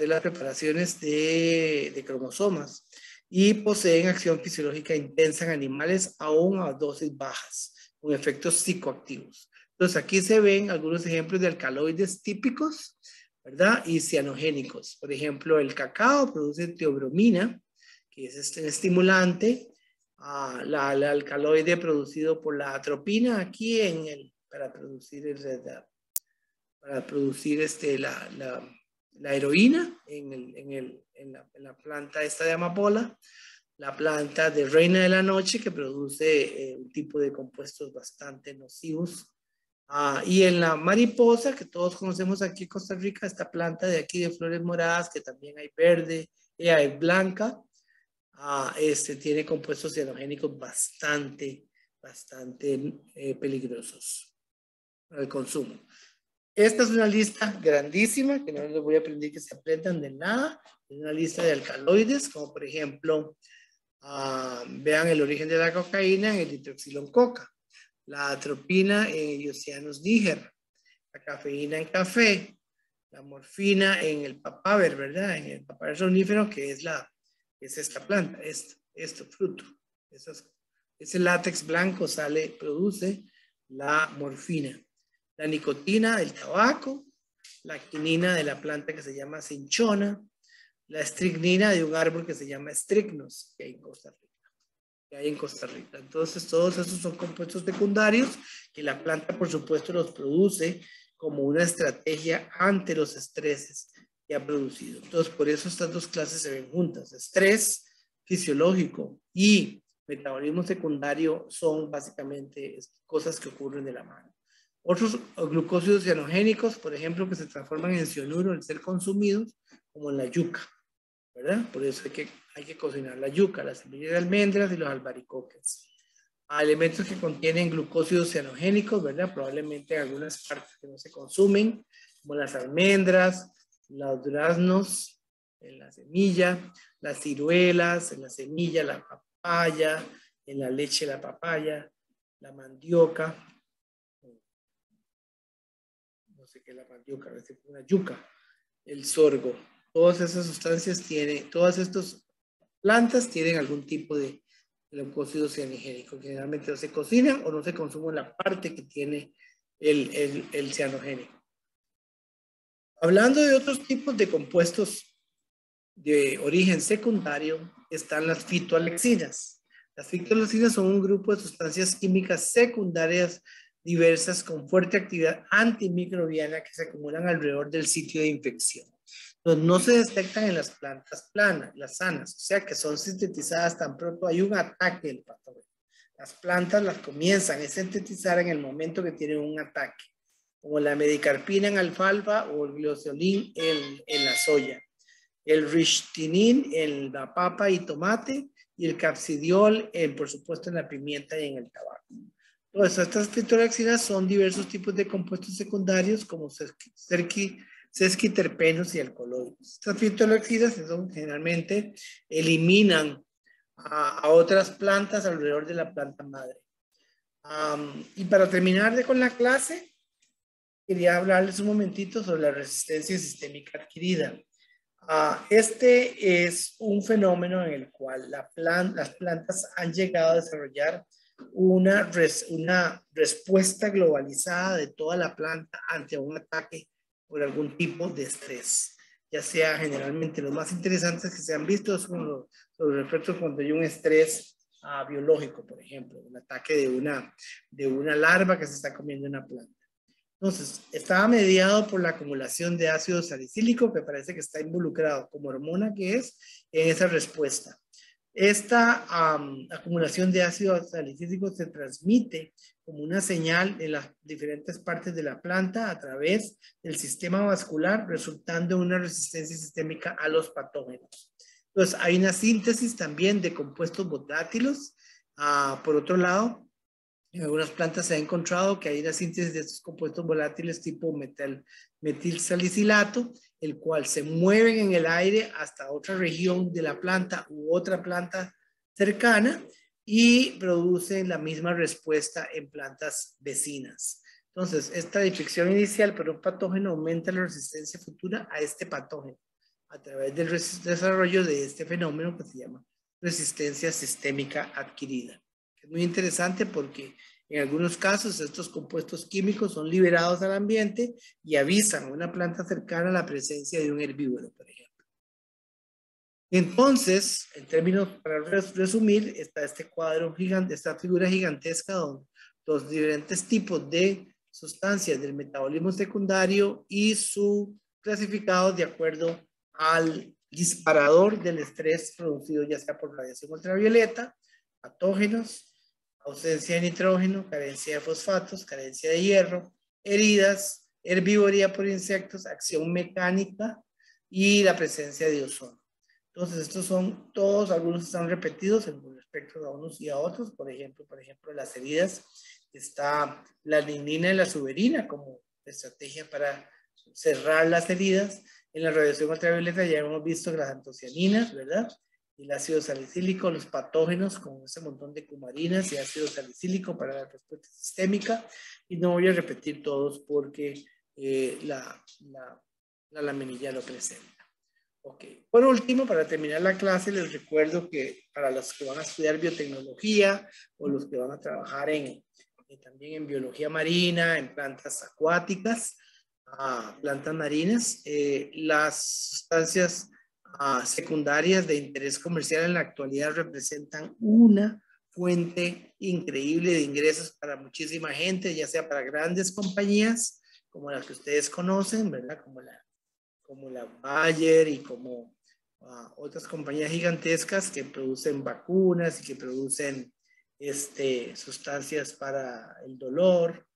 las preparaciones de cromosomas, y poseen acción fisiológica intensa en animales aún a dosis bajas, con efectos psicoactivos. Entonces aquí se ven algunos ejemplos de alcaloides típicos, ¿verdad? Y cianogénicos. Por ejemplo, el cacao produce teobromina, que es este estimulante. La alcaloide producido por la atropina aquí para producir la heroína en la planta esta de amapola, la planta de reina de la noche que produce un tipo de compuestos bastante nocivos. Y en la mariposa, que todos conocemos aquí en Costa Rica, esta planta de aquí de flores moradas, que también hay verde, hay blanca, tiene compuestos cianogénicos bastante peligrosos para el consumo. Esta es una lista grandísima, que no les voy a pedir que se aprendan de nada. Es una lista de alcaloides, como por ejemplo, vean el origen de la cocaína en el nitroxilon coca, la atropina en Iocianus niger, la cafeína en café, la morfina en el papaver, ¿verdad? En el papaver somnífero, que es esta planta, este fruto. Ese látex blanco produce la morfina. La nicotina del tabaco, la quinina de la planta que se llama cinchona, la estricnina de un árbol que se llama strychnos, que hay en Costa Rica. Entonces, todos esos son compuestos secundarios que la planta, por supuesto, los produce como una estrategia ante los estreses que ha producido. Entonces, por eso estas dos clases se ven juntas. Estrés fisiológico y metabolismo secundario son básicamente cosas que ocurren de la mano. Otros glucósidos cianogénicos, por ejemplo, que se transforman en cianuro al ser consumidos, como en la yuca, ¿verdad? Por eso hay que cocinar la yuca, las semillas de almendras y los albaricoques. Elementos que contienen glucósidos cianogénicos, ¿verdad? Probablemente en algunas partes que no se consumen, como las almendras, los duraznos en la semilla, las ciruelas en la semilla, la papaya, en la leche de la papaya, la mandioca, no sé qué es la mandioca, es una yuca, el sorgo. Todas esas sustancias todas estas plantas tienen algún tipo de glucósido cianogénico. Generalmente no se cocinan o no se consumen la parte que tiene el cianogénico. Hablando de otros tipos de compuestos de origen secundario, están las fitoalexinas. Las fitoalexinas son un grupo de sustancias químicas secundarias diversas con fuerte actividad antimicrobiana que se acumulan alrededor del sitio de infección. Entonces, no se detectan en las plantas planas, las sanas, o sea que son sintetizadas tan pronto hay un ataque del patógeno. Las plantas las comienzan a sintetizar en el momento que tienen un ataque, como la medicarpina en alfalfa o el gliociolín en la soya, el rictinin en la papa y tomate y el capsidiol, por supuesto, en la pimienta y en el tabaco. Entonces, estas fitoalexinas son diversos tipos de compuestos secundarios como sesquiterpenos y alcaloides. Estas fitoalexinas generalmente eliminan a otras plantas alrededor de la planta madre. Y para terminar con la clase, quería hablarles un momentito sobre la resistencia sistémica adquirida. Este es un fenómeno en el cual las plantas han llegado a desarrollar una respuesta globalizada de toda la planta ante un ataque por algún tipo de estrés. Ya sea generalmente los más interesantes que se han visto son los efectos cuando hay un estrés biológico, por ejemplo, un ataque de una larva que se está comiendo una planta. Entonces, estaba mediado por la acumulación de ácido salicílico, que parece que está involucrado como hormona que es en esa respuesta. Esta acumulación de ácido salicílico se transmite como una señal en las diferentes partes de la planta a través del sistema vascular, resultando en una resistencia sistémica a los patógenos. Entonces, hay una síntesis también de compuestos volátiles. Por otro lado, en algunas plantas se ha encontrado que hay una síntesis de estos compuestos volátiles tipo metilsalicilato, el cual se mueven en el aire hasta otra región de la planta u otra planta cercana y producen la misma respuesta en plantas vecinas. Entonces, esta infección inicial por un patógeno aumenta la resistencia futura a este patógeno a través del desarrollo de este fenómeno que se llama resistencia sistémica adquirida. Es muy interesante porque en algunos casos estos compuestos químicos son liberados al ambiente y avisan a una planta cercana la presencia de un herbívoro, por ejemplo. Entonces, en términos, para resumir, está este cuadro gigante, esta figura gigantesca donde los diferentes tipos de sustancias del metabolismo secundario y su clasificado de acuerdo al disparador del estrés producido ya sea por radiación ultravioleta, patógenos, ausencia de nitrógeno, carencia de fosfatos, carencia de hierro, heridas, herbivoría por insectos, acción mecánica y la presencia de ozono. Entonces, estos son todos, algunos están repetidos en respecto a unos y a otros. Por ejemplo, las heridas, está la lignina y la suberina como estrategia para cerrar las heridas. En la radiación ultravioleta ya hemos visto las antocianinas, ¿verdad? El ácido salicílico, los patógenos con ese montón de cumarinas y ácido salicílico para la respuesta sistémica. Y no voy a repetir todos porque la laminilla lo presenta. Ok, por último, para terminar la clase, les recuerdo que para los que van a estudiar biotecnología o los que van a trabajar también en biología marina, en plantas acuáticas, plantas marinas, las sustancias secundarias de interés comercial en la actualidad representan una fuente increíble de ingresos para muchísima gente, ya sea para grandes compañías como las que ustedes conocen, ¿verdad? Como la Bayer y como otras compañías gigantescas que producen vacunas y que producen sustancias para el dolor,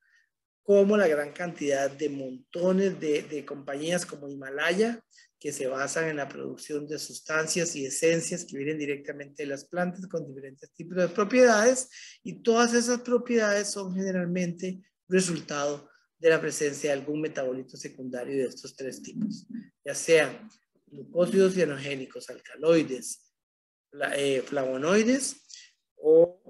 como la gran cantidad de montones de compañías como Himalaya que se basan en la producción de sustancias y esencias que vienen directamente de las plantas con diferentes tipos de propiedades, y todas esas propiedades son generalmente resultado de la presencia de algún metabolito secundario de estos tres tipos, ya sean glucósidos cianogénicos, alcaloides, flavonoides o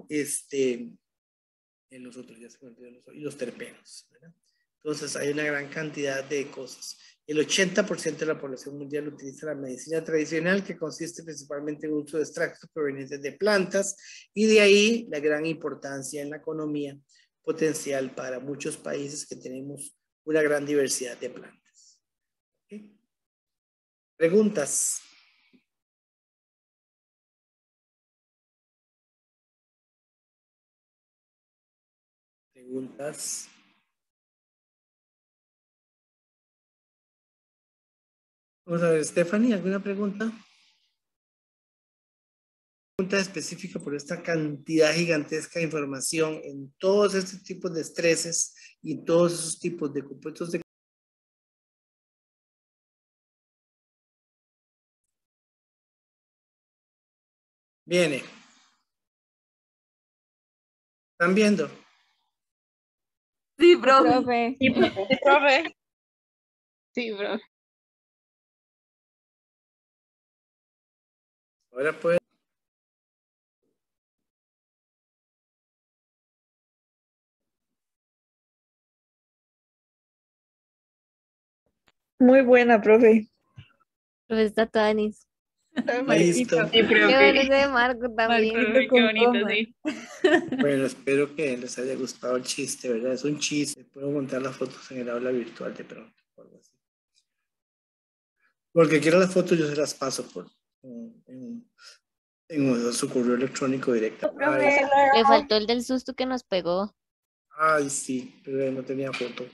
en los otros, ya se me olvidó, y los terpenos, ¿verdad? Entonces hay una gran cantidad de cosas. El 80% de la población mundial utiliza la medicina tradicional, que consiste principalmente en el uso de extractos provenientes de plantas, y de ahí la gran importancia en la economía potencial para muchos países que tenemos una gran diversidad de plantas. ¿Okay? ¿Preguntas? ¿Preguntas? Vamos a ver, Stephanie, ¿alguna pregunta? Pregunta específica por esta cantidad gigantesca de información en todos estos tipos de estreses y todos esos tipos de compuestos de... Viene. ¿Están viendo? Sí, profe. Sí, profe. Profe, Sí, profe. Ahora puede... Muy buena, profe. Profe, está Tanis. Listo. Sí, creo Qué que bueno ese de Marco también. Marco, qué bonito, sí. Bueno, espero que les haya gustado el chiste, ¿verdad? Es un chiste. Puedo montar las fotos en el aula virtual de pronto. O algo así. Porque quiero las fotos, yo se las paso por en su correo electrónico directo. Ay, Le faltó el del susto que nos pegó. ay, sí, pero no tenía foto.